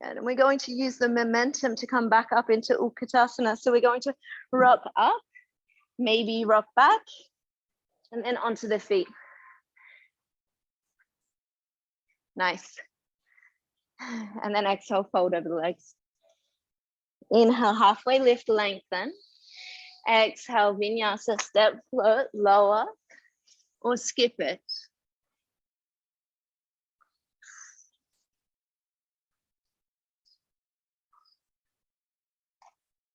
And we're going to use the momentum to come back up into Utkatasana. So we're going to rock up, maybe rock back, and then onto the feet. Nice. And then exhale, fold over the legs. Inhale, halfway lift, lengthen. Exhale, vinyasa, step, float, lower, or skip it.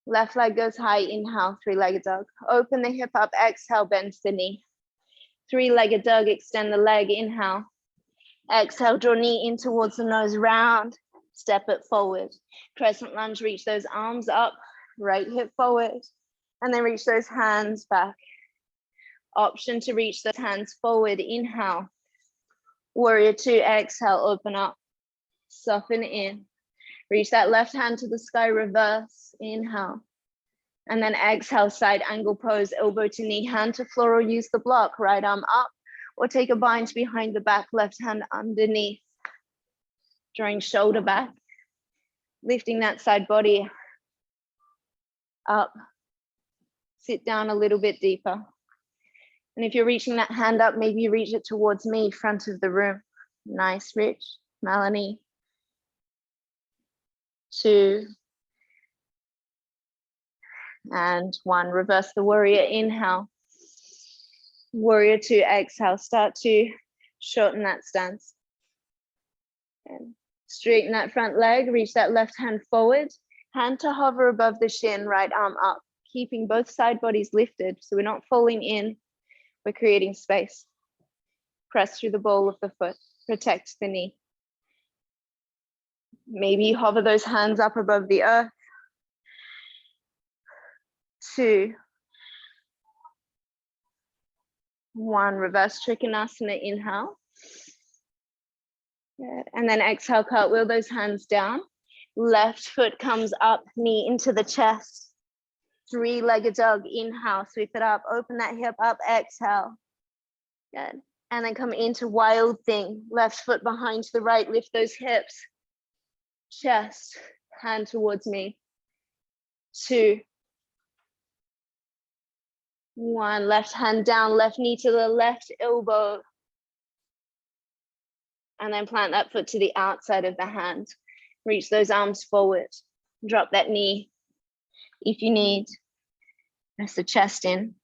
Left leg goes high, inhale, 3-legged dog. Open the hip up, exhale, bend the knee. 3-legged dog, extend the leg, inhale. Exhale, draw knee in towards the nose, round, step it forward. Crescent lunge, reach those arms up, right hip forward, and then reach those hands back. Option to reach those hands forward, inhale. Warrior 2, exhale, open up, soften in. Reach that left hand to the sky, reverse, inhale. And then exhale, side angle pose, elbow to knee, hand to floor, or use the block, right arm up, or take a bind behind the back, left hand underneath. Drawing shoulder back, lifting that side body up. Sit down a little bit deeper. And if you're reaching that hand up, maybe you reach it towards me, front of the room. Nice, Rich, Melanie. 2, and 1. Reverse the warrior, inhale. Warrior 2, exhale. Start to shorten that stance. And straighten that front leg, reach that left hand forward. Hand to hover above the shin, right arm up. Keeping both side bodies lifted, so we're not falling in, we're creating space. Press through the ball of the foot, protect the knee. Maybe hover those hands up above the earth. 2, 1, reverse Trikonasana, inhale. And then exhale, cartwheel those hands down. Left foot comes up, knee into the chest. 3-legged dog, inhale, sweep it up, open that hip up, exhale. Good. And then come into wild thing. Left foot behind the right, lift those hips. Chest, hand towards me. 2, 1, left hand down, left knee to the left elbow. And then plant that foot to the outside of the hand. Reach those arms forward. Drop that knee if you need. Press the chest in.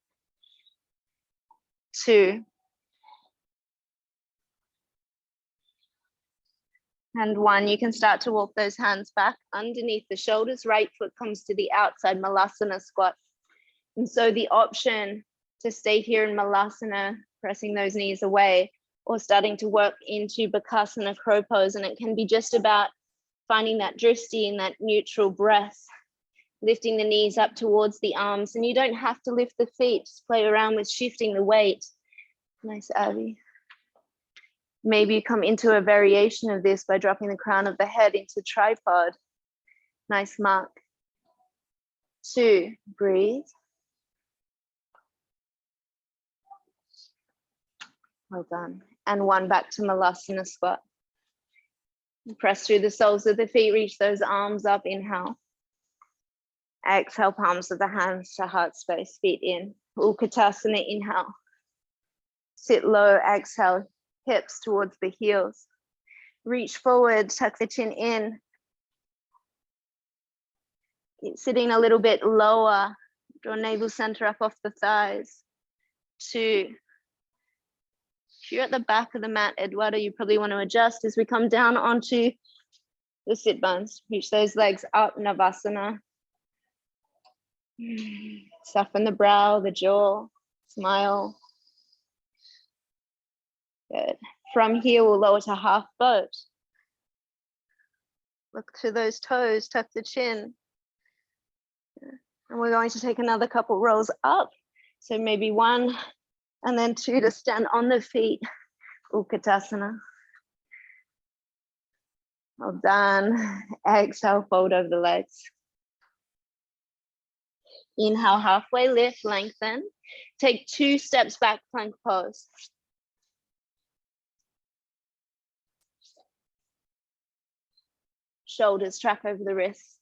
2, and 1. You can start to walk those hands back underneath the shoulders. Right foot comes to the outside, Malasana Squat. And so the option to stay here in Malasana, pressing those knees away, or starting to work into Bakasana, crow pose, and it can be just about finding that drishti and that neutral breath, lifting the knees up towards the arms. And you don't have to lift the feet, just play around with shifting the weight. Nice, Abby. Maybe you come into a variation of this by dropping the crown of the head into tripod. Nice, Mark. 2, breathe. Well done. And 1, back to Malasana Squat. Press through the soles of the feet, reach those arms up, inhale. Exhale, palms of the hands to heart space, feet in. Utkatasana, inhale. Sit low, exhale, hips towards the heels. Reach forward, tuck the chin in. Keep sitting a little bit lower. Draw navel center up off the thighs. 2. If you're at the back of the mat, Eduardo, you probably want to adjust as we come down onto the sit bones. Reach those legs up, Navasana. Soften the brow, the jaw, smile. Good. From here, we'll lower to half boat. Look to those toes, tuck the chin. And we're going to take another couple rolls up. So maybe 1 and then 2 to stand on the feet. Utkatasana. Well done. Exhale, fold over the legs. Inhale, halfway lift, lengthen. Take 2 steps back, plank pose. Shoulders track over the wrists.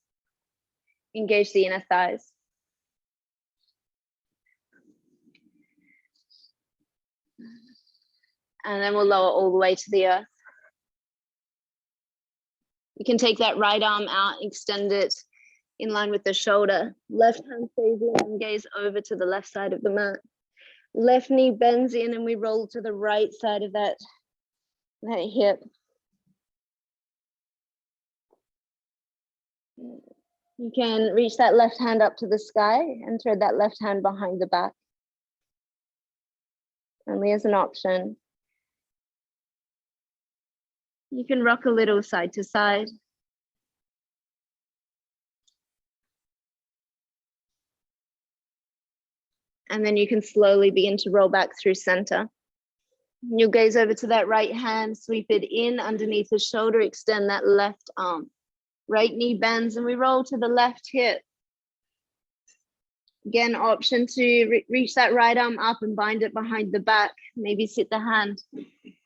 Engage the inner thighs. And then we'll lower all the way to the earth. You can take that right arm out, extend it in line with the shoulder. Left hand stays in and gaze over to the left side of the mat. Left knee bends in and we roll to the right side of that hip. You can reach that left hand up to the sky and thread that left hand behind the back. Only as an option. You can rock a little side to side. And then you can slowly begin to roll back through center. You'll gaze over to that right hand, sweep it in underneath the shoulder, extend that left arm. Right knee bends and we roll to the left hip. Again, option to reach that right arm up and bind it behind the back. Maybe sit the hand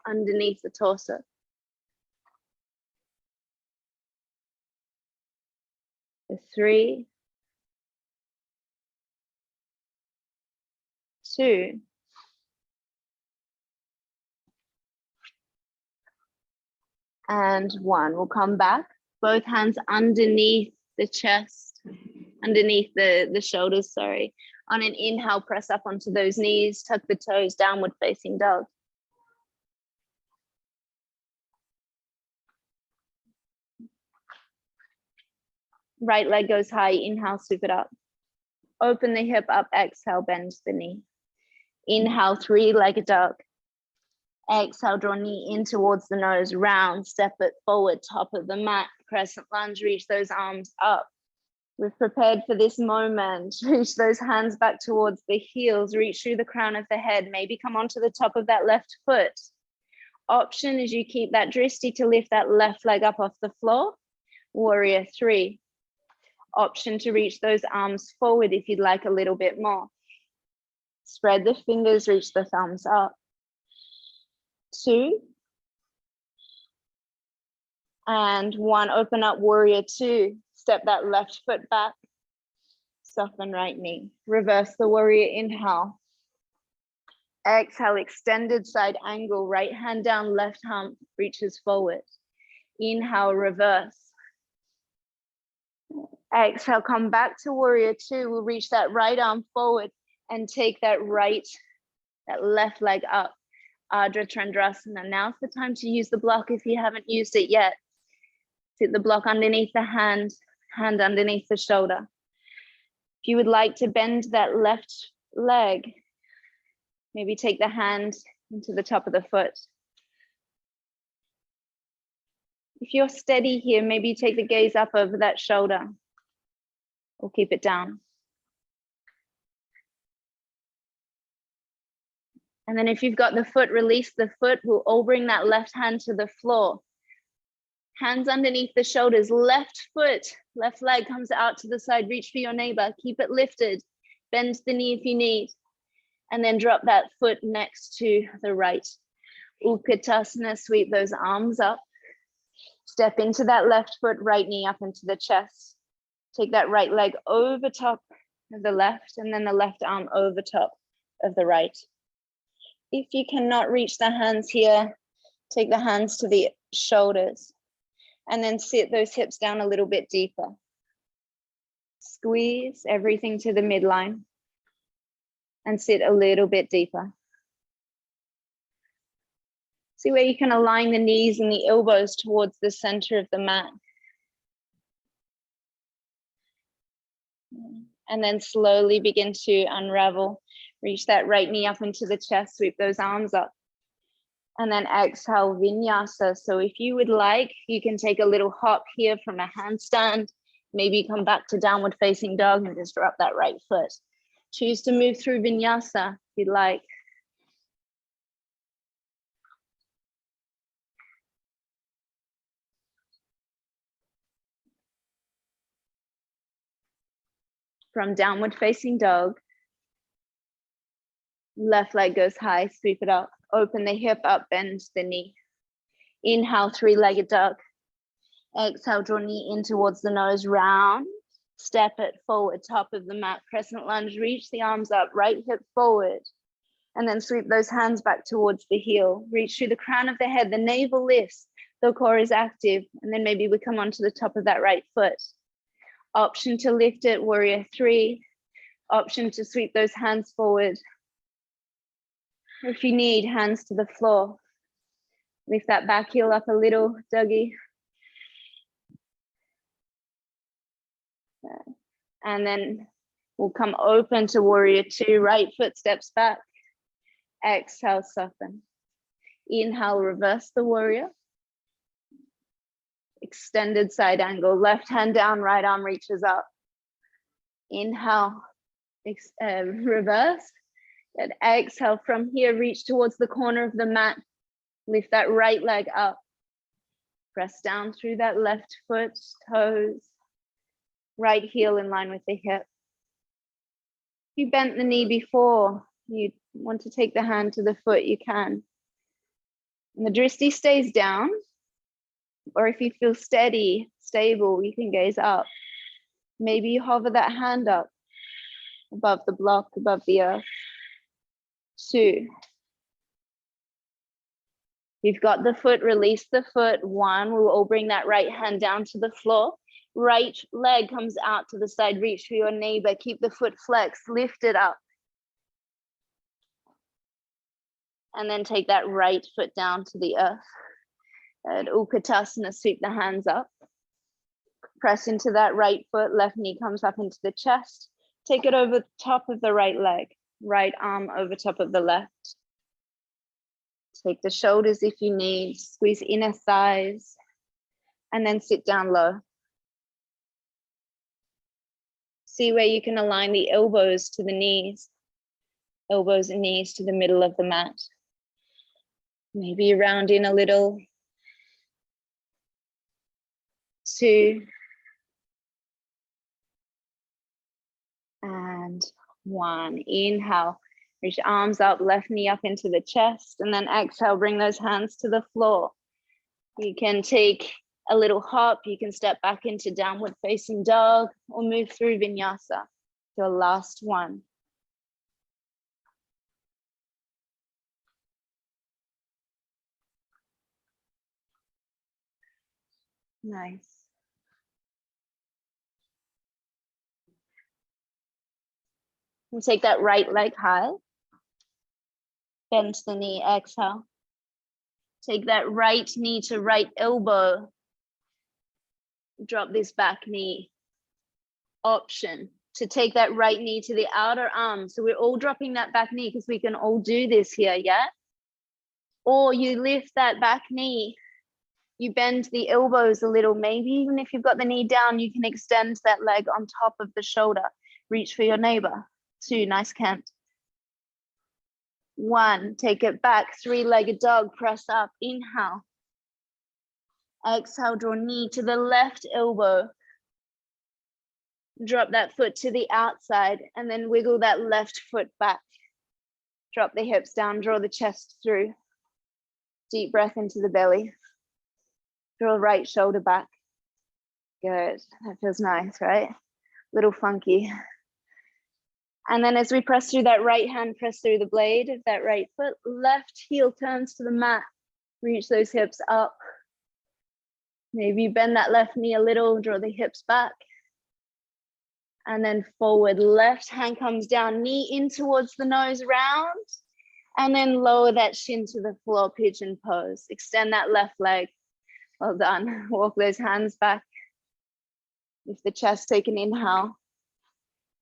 underneath the torso. 3, 2, and 1. We'll come back, both hands underneath the chest, underneath the shoulders, sorry. On an inhale, press up onto those knees, tuck the toes, downward facing dog. Right leg goes high, inhale, sweep it up. Open the hip up, exhale, bend the knee. Inhale, 3-legged dog. Exhale, draw knee in towards the nose, round, step it forward, top of the mat, crescent lunge, reach those arms up. We've prepared for this moment. Reach those hands back towards the heels, reach through the crown of the head, maybe come onto the top of that left foot. Option is you keep that drishti to lift that left leg up off the floor. Warrior 3. Option to reach those arms forward if you'd like a little bit more. Spread the fingers, reach the thumbs up. 2. And 1, open up, warrior 2. Step that left foot back. Soften right knee. Reverse the warrior, inhale. Exhale, extended side angle, right hand down, left hump reaches forward. Inhale, reverse. Exhale, come back to warrior 2. We'll reach that right arm forward and take that left leg up. Ardha chandrasana. Now's the time to use the block if you haven't used it yet. Sit the block underneath the hand underneath the shoulder. If you would like to bend that left leg, maybe take the hand into the top of the foot. If you're steady here, maybe you take the gaze up over that shoulder or keep it down. And then if you've got the foot, release the foot. We'll all bring that left hand to the floor. Hands underneath the shoulders, left foot, left leg comes out to the side. Reach for your neighbor, keep it lifted. Bend the knee if you need. And then drop that foot next to the right. Utkatasana, sweep those arms up. Step into that left foot, right knee up into the chest. Take that right leg over top of the left and then the left arm over top of the right. If you cannot reach the hands here, take the hands to the shoulders and then sit those hips down a little bit deeper. Squeeze everything to the midline and sit a little bit deeper. See where you can align the knees and the elbows towards the center of the mat. And then slowly begin to unravel. Reach that right knee up into the chest, sweep those arms up. And then exhale, vinyasa. So if you would like, you can take a little hop here from a handstand. Maybe come back to downward facing dog and just drop that right foot. Choose to move through vinyasa if you'd like. From downward facing dog, left leg goes high, sweep it up, open the hip up, bend the knee. Inhale, three-legged dog. Exhale, draw knee in towards the nose, round, step it forward, top of the mat, crescent lunge, reach the arms up, right hip forward, and then sweep those hands back towards the heel. Reach through the crown of the head, the navel lifts, the core is active, and then maybe we come onto the top of that right foot. Option to lift it, warrior three. Option to sweep those hands forward. If you need, hands to the floor. Lift that back heel up a little, Dougie. And then we'll come open to warrior two, right foot steps back. Exhale, soften. Inhale, reverse the warrior. Extended side angle, left hand down, right arm reaches up. Inhale, reverse. And exhale from here, reach towards the corner of the mat. Lift that right leg up. Press down through that left foot, toes. Right heel in line with the hip. If you bent the knee before, you want to take the hand to the foot, you can. And the drishti stays down. Or if you feel steady, stable, you can gaze up. Maybe you hover that hand up above the block, above the earth. Two. You've got the foot, release the foot. One, we'll all bring that right hand down to the floor. Right leg comes out to the side, reach for your neighbor. Keep the foot flexed, lift it up. And then take that right foot down to the earth. At Utkatasana, sweep the hands up. Press into that right foot, left knee comes up into the chest. Take it over the top of the right leg, right arm over top of the left. Take the shoulders if you need, squeeze inner thighs, and then sit down low. See where you can align the elbows to the knees, elbows and knees to the middle of the mat. Maybe round in a little. Two. And one. Inhale, reach arms up, left knee up into the chest, and then exhale, bring those hands to the floor. You can take a little hop, you can step back into downward facing dog or move through vinyasa. Your last one. Nice. We'll take that right leg high. Bend the knee, exhale. Take that right knee to right elbow. Drop this back knee. Option to take that right knee to the outer arm. So we're all dropping that back knee because we can all do this here, yeah? Or you lift that back knee You bend the elbows a little. Maybe even if you've got the knee down, you can extend that leg on top of the shoulder. Reach for your neighbor. 2, nice Kent. 1, take it back, 3-legged dog, press up, inhale. Exhale, draw knee to the left elbow. Drop that foot to the outside and then wiggle that left foot back. Drop the hips down, draw the chest through. Deep breath into the belly. Draw right shoulder back. Good, that feels nice, right? Little funky. And then as we press through that right hand, press through the blade of that right foot, left heel turns to the mat. Reach those hips up. Maybe bend that left knee a little, draw the hips back. And then forward, left hand comes down, knee in towards the nose, round. And then lower that shin to the floor, pigeon pose. Extend that left leg. Well done. Walk those hands back. Lift the chest, take an inhale.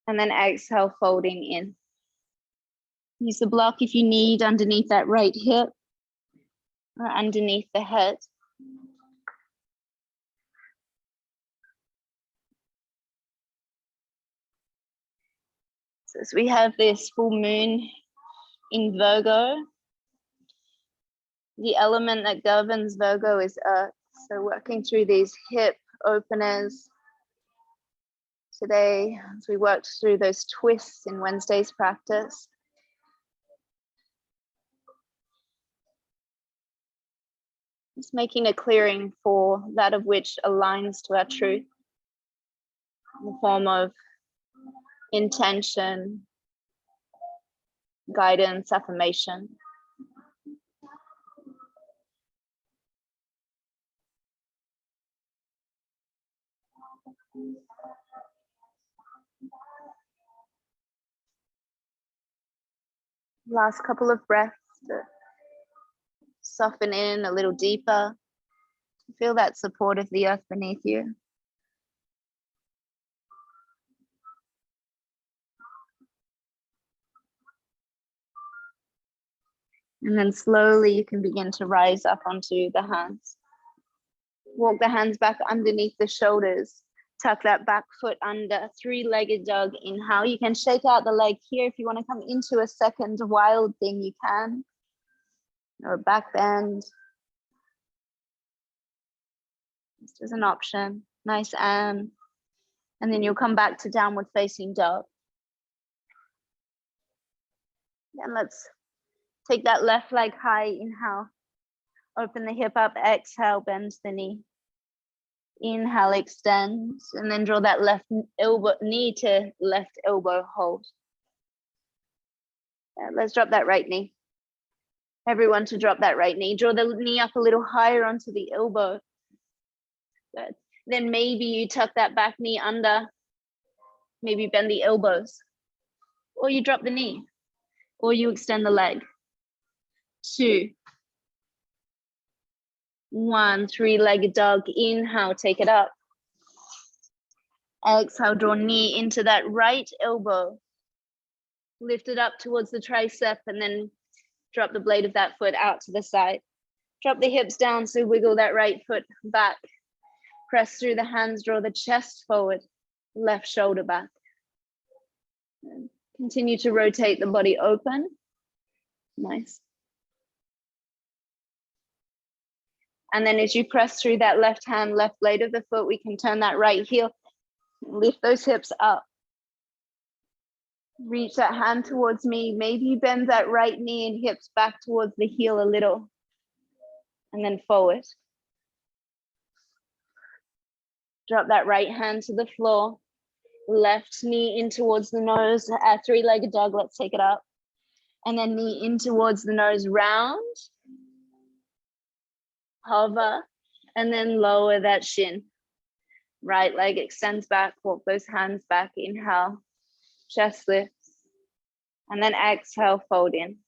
And then exhale, folding in. Use the block if you need underneath that right hip or underneath the head. So as we have this full moon in Virgo, the element that governs Virgo is earth. So working through these hip openers today, as we worked through those twists in Wednesday's practice. Just making a clearing for that of which aligns to our truth in the form of intention, guidance, affirmation. Last couple of breaths to soften in a little deeper. Feel that support of the earth beneath you. And then slowly you can begin to rise up onto the hands. Walk the hands back underneath the shoulders. Tuck that back foot under, 3-legged dog, inhale. You can shake out the leg here. If you want to come into a second wild thing, you can. Or a back bend. Just as an option. Nice and then you'll come back to downward facing dog. And let's take that left leg high, inhale. Open the hip up, exhale, bend the knee. Inhale, extend, and then draw that left elbow, knee to left elbow, hold. Let's drop that right knee. Everyone to drop that right knee. Draw the knee up a little higher onto the elbow. Good. Then maybe you tuck that back knee under. Maybe bend the elbows. Or you drop the knee. Or you extend the leg. 2, 1, 3-legged dog. Inhale, take it up. Exhale, draw knee into that right elbow. Lift it up towards the tricep and then drop the blade of that foot out to the side. Drop the hips down, so wiggle that right foot back. Press through the hands, draw the chest forward, left shoulder back. And continue to rotate the body open. Nice. And then as you press through that left hand, left blade of the foot, we can turn that right heel. Lift those hips up. Reach that hand towards me. Maybe bend that right knee and hips back towards the heel a little. And then forward. Drop that right hand to the floor. Left knee in towards the nose. 3-legged dog, let's take it up. And then knee in towards the nose, round. Hover, and then lower that shin. Right leg extends back, walk those hands back, inhale, chest lifts, and then exhale, fold in.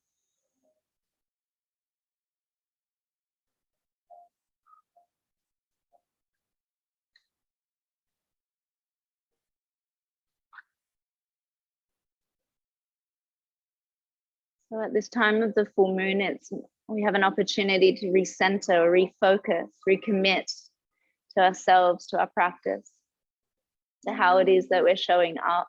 So at this time of the full moon, we have an opportunity to recenter, refocus, recommit to ourselves, to our practice, to how it is that we're showing up.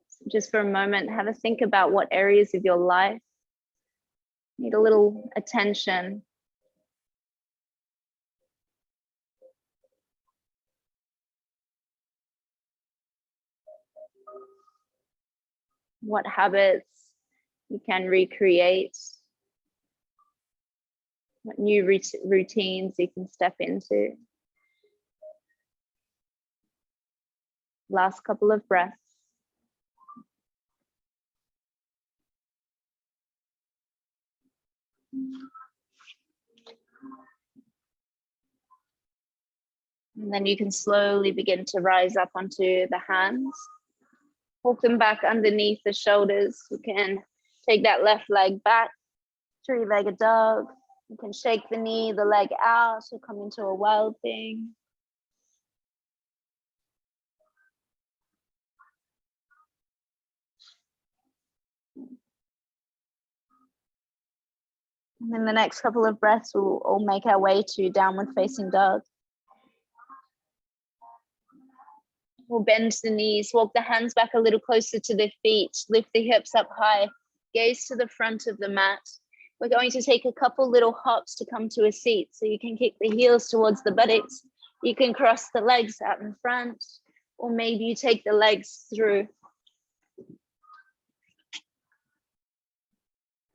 So just for a moment, have a think about what areas of your life need a little attention. What habits you can recreate, what new routines you can step into. Last couple of breaths. And then you can slowly begin to rise up onto the hands. Walk them back underneath the shoulders. You can take that left leg back, three-legged dog. You can shake the knee, the leg out, or come into a wild thing. And then the next couple of breaths, we'll all make our way to downward facing dog. We'll bend the knees, walk the hands back a little closer to the feet, lift the hips up high, gaze to the front of the mat. We're going to take a couple little hops to come to a seat. So you can kick the heels towards the buttocks. You can cross the legs out in front, or maybe you take the legs through.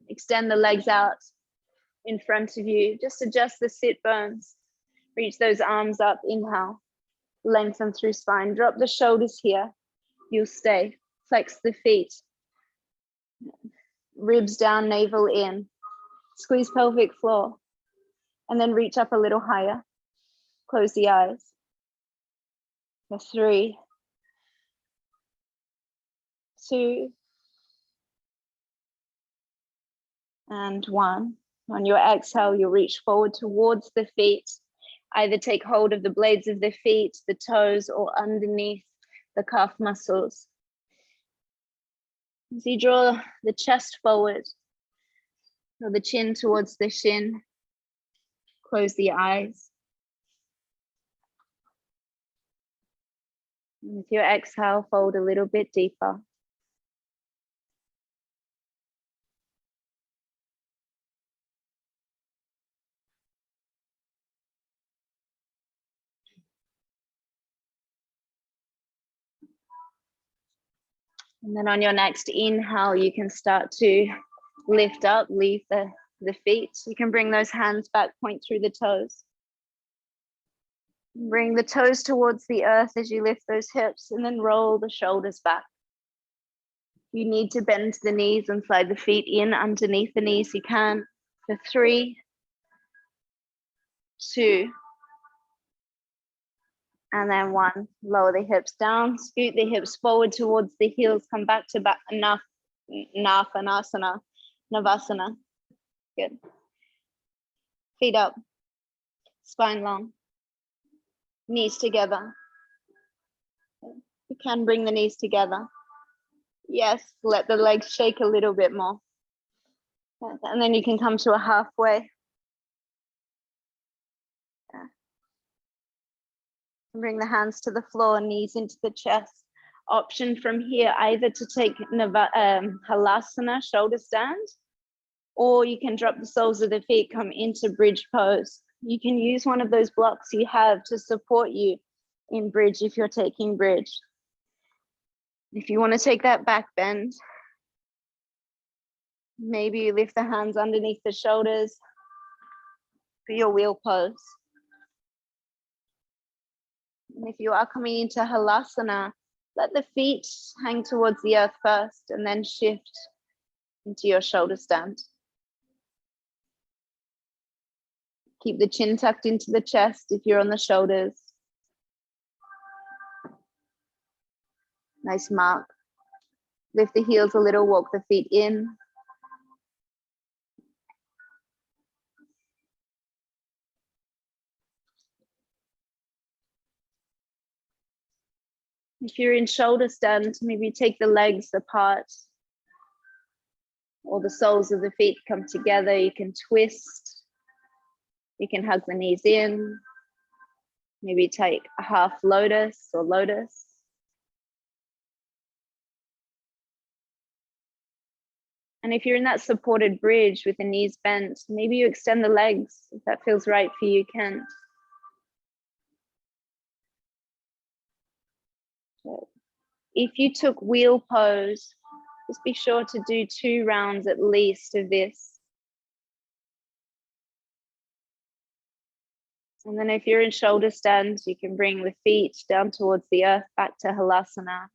Extend the legs out in front of you. Just adjust the sit bones. Reach those arms up, inhale. Lengthen through spine, drop the shoulders here. You'll stay, flex the feet. Ribs down, navel in. Squeeze pelvic floor. And then reach up a little higher. Close the eyes. For 3, 2, and 1. On your exhale, you'll reach forward towards the feet. Either take hold of the blades of the feet, the toes, or underneath the calf muscles. As you draw the chest forward, or the chin towards the shin, close the eyes. And with your exhale, fold a little bit deeper. And then on your next inhale, you can start to lift up, leave the feet. You can bring those hands back, point through the toes. Bring the toes towards the earth as you lift those hips, and then roll the shoulders back. You need to bend the knees and slide the feet in underneath the knees. You can. For 3, 2, and then 1. Lower the hips down, scoot the hips forward towards the heels, come back to Navasana. Good. Feet up, spine long, knees together. You can bring the knees together. Yes, let the legs shake a little bit more. And then you can come to a halfway. Bring the hands to the floor, knees into the chest. Option from here, either to take Malasana, shoulder stand, or you can drop the soles of the feet, come into bridge pose. You can use one of those blocks you have to support you in bridge if you're taking bridge. If you want to take that back bend, maybe you lift the hands underneath the shoulders for your wheel pose. And if you are coming into Halasana, let the feet hang towards the earth first and then shift into your shoulder stand. Keep the chin tucked into the chest if you're on the shoulders. Nice mark. Lift the heels a little, walk the feet in. If you're in shoulder stand, maybe take the legs apart or the soles of the feet come together. You can twist. You can hug the knees in. Maybe take a half lotus or lotus. And if you're in that supported bridge with the knees bent, maybe you extend the legs. If that feels right for you, you can. So if you took wheel pose, just be sure to do 2 rounds at least of this. And then if you're in shoulder stand, you can bring the feet down towards the earth, back to Halasana.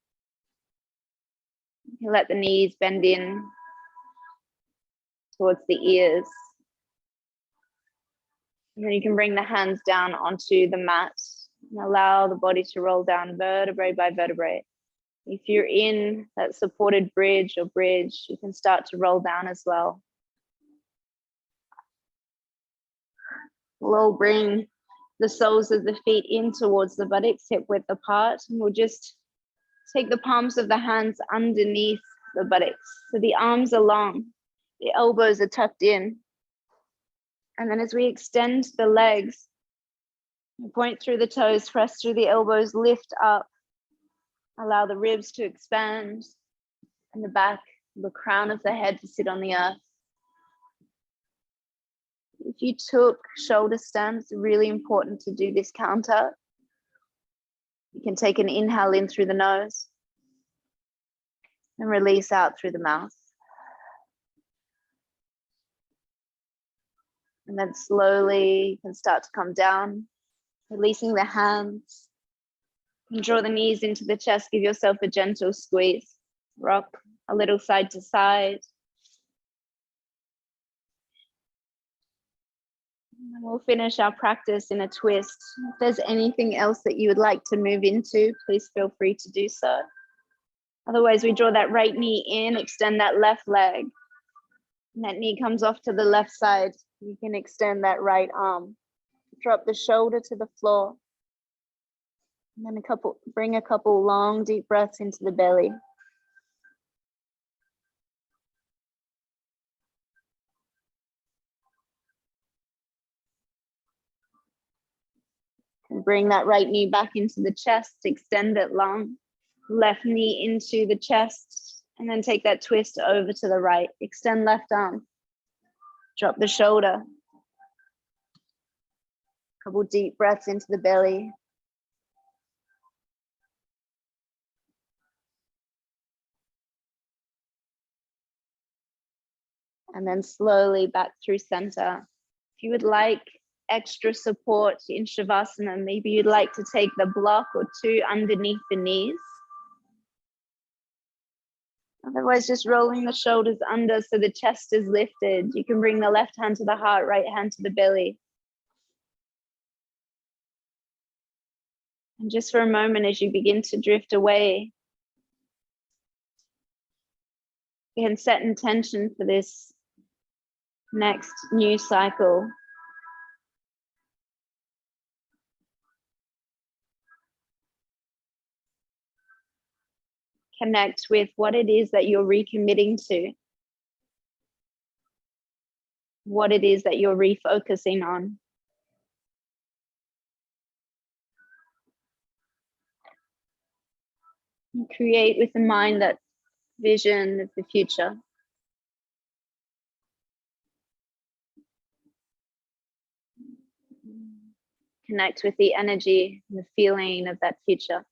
You can let the knees bend in towards the ears. And then you can bring the hands down onto the mat and allow the body to roll down vertebrae by vertebrae. If you're in that supported bridge or bridge, you can start to roll down as well. We'll all bring the soles of the feet in towards the buttocks, hip width apart, and we'll just take the palms of the hands underneath the buttocks. So the arms are long, the elbows are tucked in. And then as we extend the legs, point through the toes, press through the elbows, lift up, allow the ribs to expand and the back, the crown of the head to sit on the earth. If you took shoulder stand, it's really important to do this counter. You can take an inhale in through the nose and release out through the mouth. And then slowly you can start to come down, releasing the hands. And draw the knees into the chest, give yourself a gentle squeeze. Rock a little side to side. And we'll finish our practice in a twist. If there's anything else that you would like to move into, please feel free to do so. Otherwise, we draw that right knee in, extend that left leg. And that knee comes off to the left side. You can extend that right arm. Drop the shoulder to the floor. And then bring a couple long, deep breaths into the belly. And bring that right knee back into the chest, extend it long. Left knee into the chest, and then take that twist over to the right. Extend left arm. Drop the shoulder. Couple deep breaths into the belly. And then slowly back through center. If you would like extra support in Shavasana, maybe you'd like to take the block or 2 underneath the knees. Otherwise, just rolling the shoulders under so the chest is lifted. You can bring the left hand to the heart, right hand to the belly. And just for a moment, as you begin to drift away, you can set intention for this next new cycle. Connect with what it is that you're recommitting to, what it is that you're refocusing on. And create with the mind that vision of the future. Connect with the energy and the feeling of that future.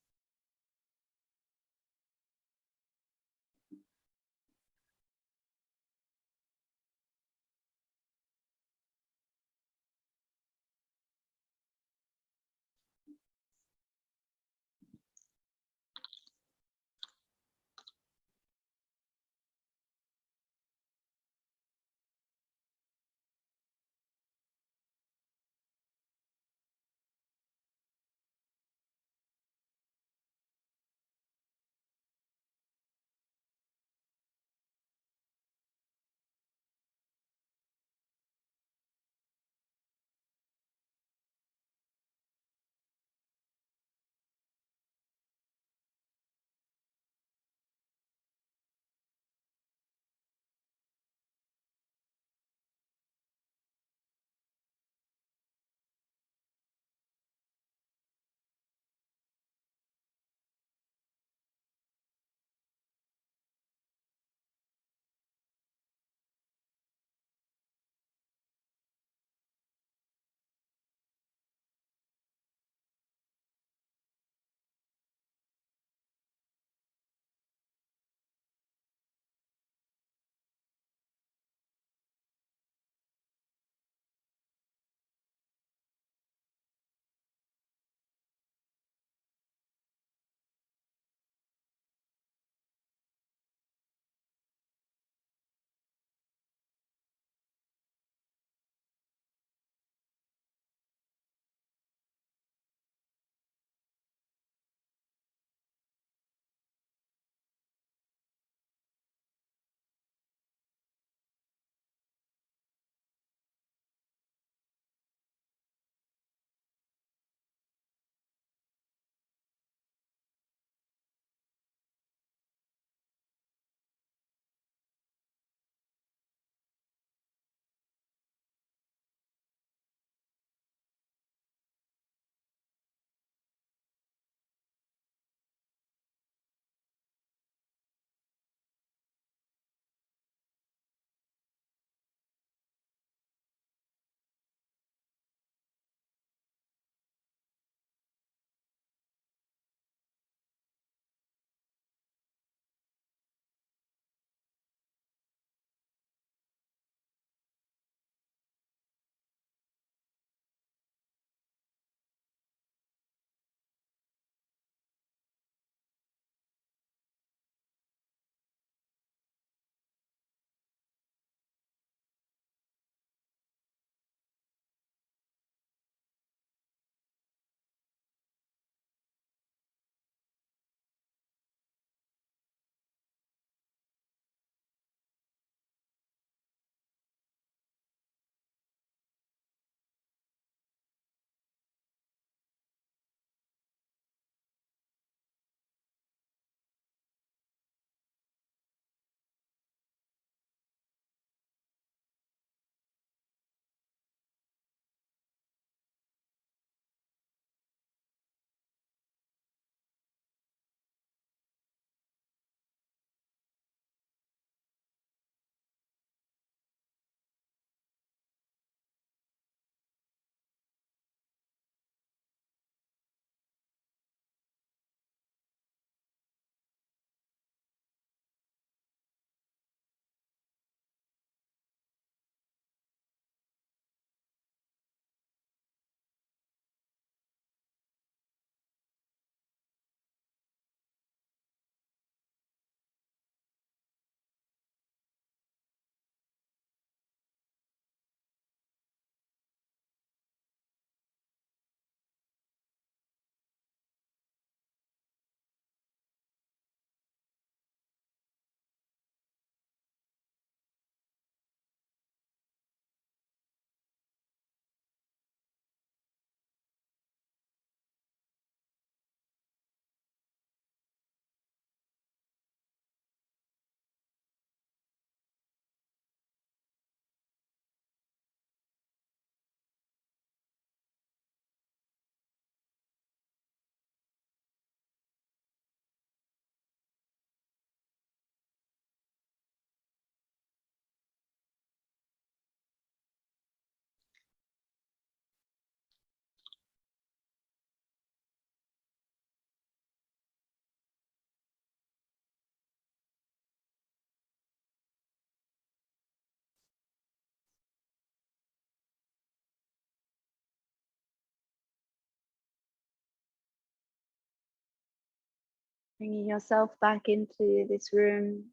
Bringing yourself back into this room,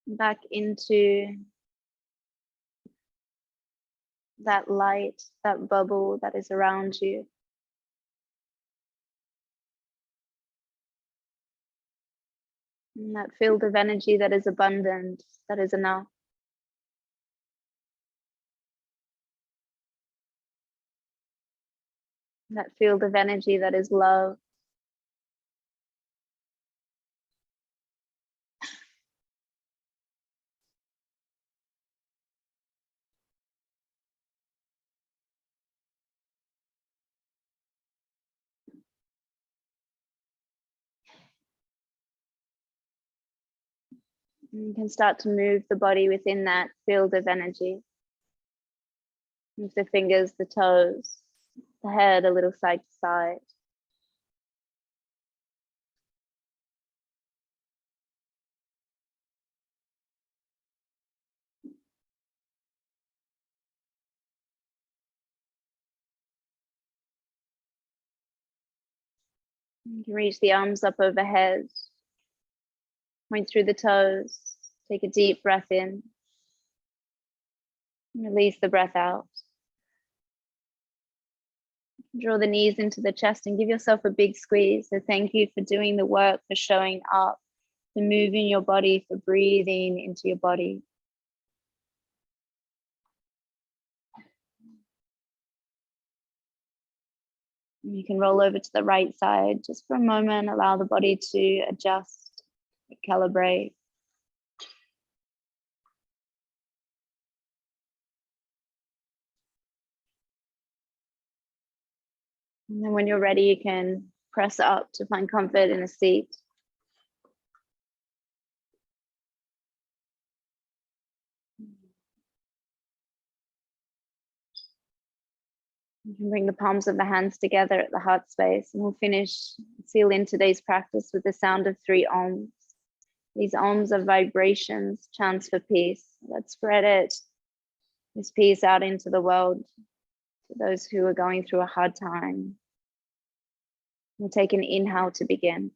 back into that light, that bubble that is around you. And that field of energy that is abundant, that is enough. That field of energy that is love. And you can start to move the body within that field of energy. Move the fingers, the toes, the head a little side to side. You can reach the arms up overhead. Point through the toes. Take a deep breath in. Release the breath out. Draw the knees into the chest and give yourself a big squeeze. So thank you for doing the work, for showing up, for moving your body, for breathing into your body. And you can roll over to the right side just for a moment. Allow the body to adjust, calibrate. And then when you're ready, you can press up to find comfort in a seat. You can bring the palms of the hands together at the heart space, and we'll seal in today's practice with the sound of 3 ohms. These ohms are vibrations, chants for peace. Let's spread this peace out into the world to those who are going through a hard time. We'll take an inhale to begin.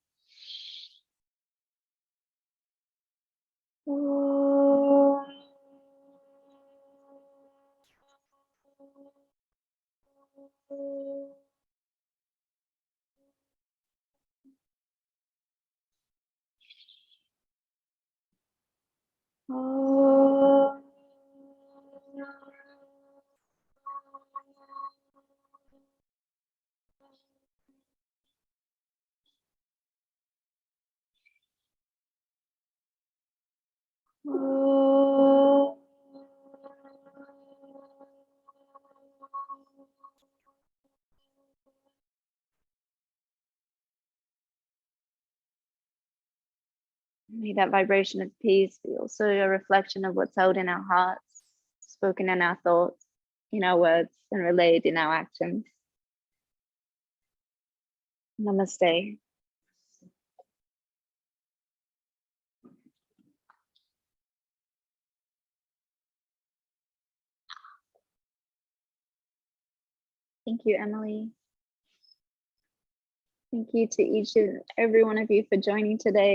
May that vibration of peace be also a reflection of what's held in our hearts, spoken in our thoughts, in our words, and relayed in our actions. Namaste. Thank you, Emily. Thank you to each and every one of you for joining today.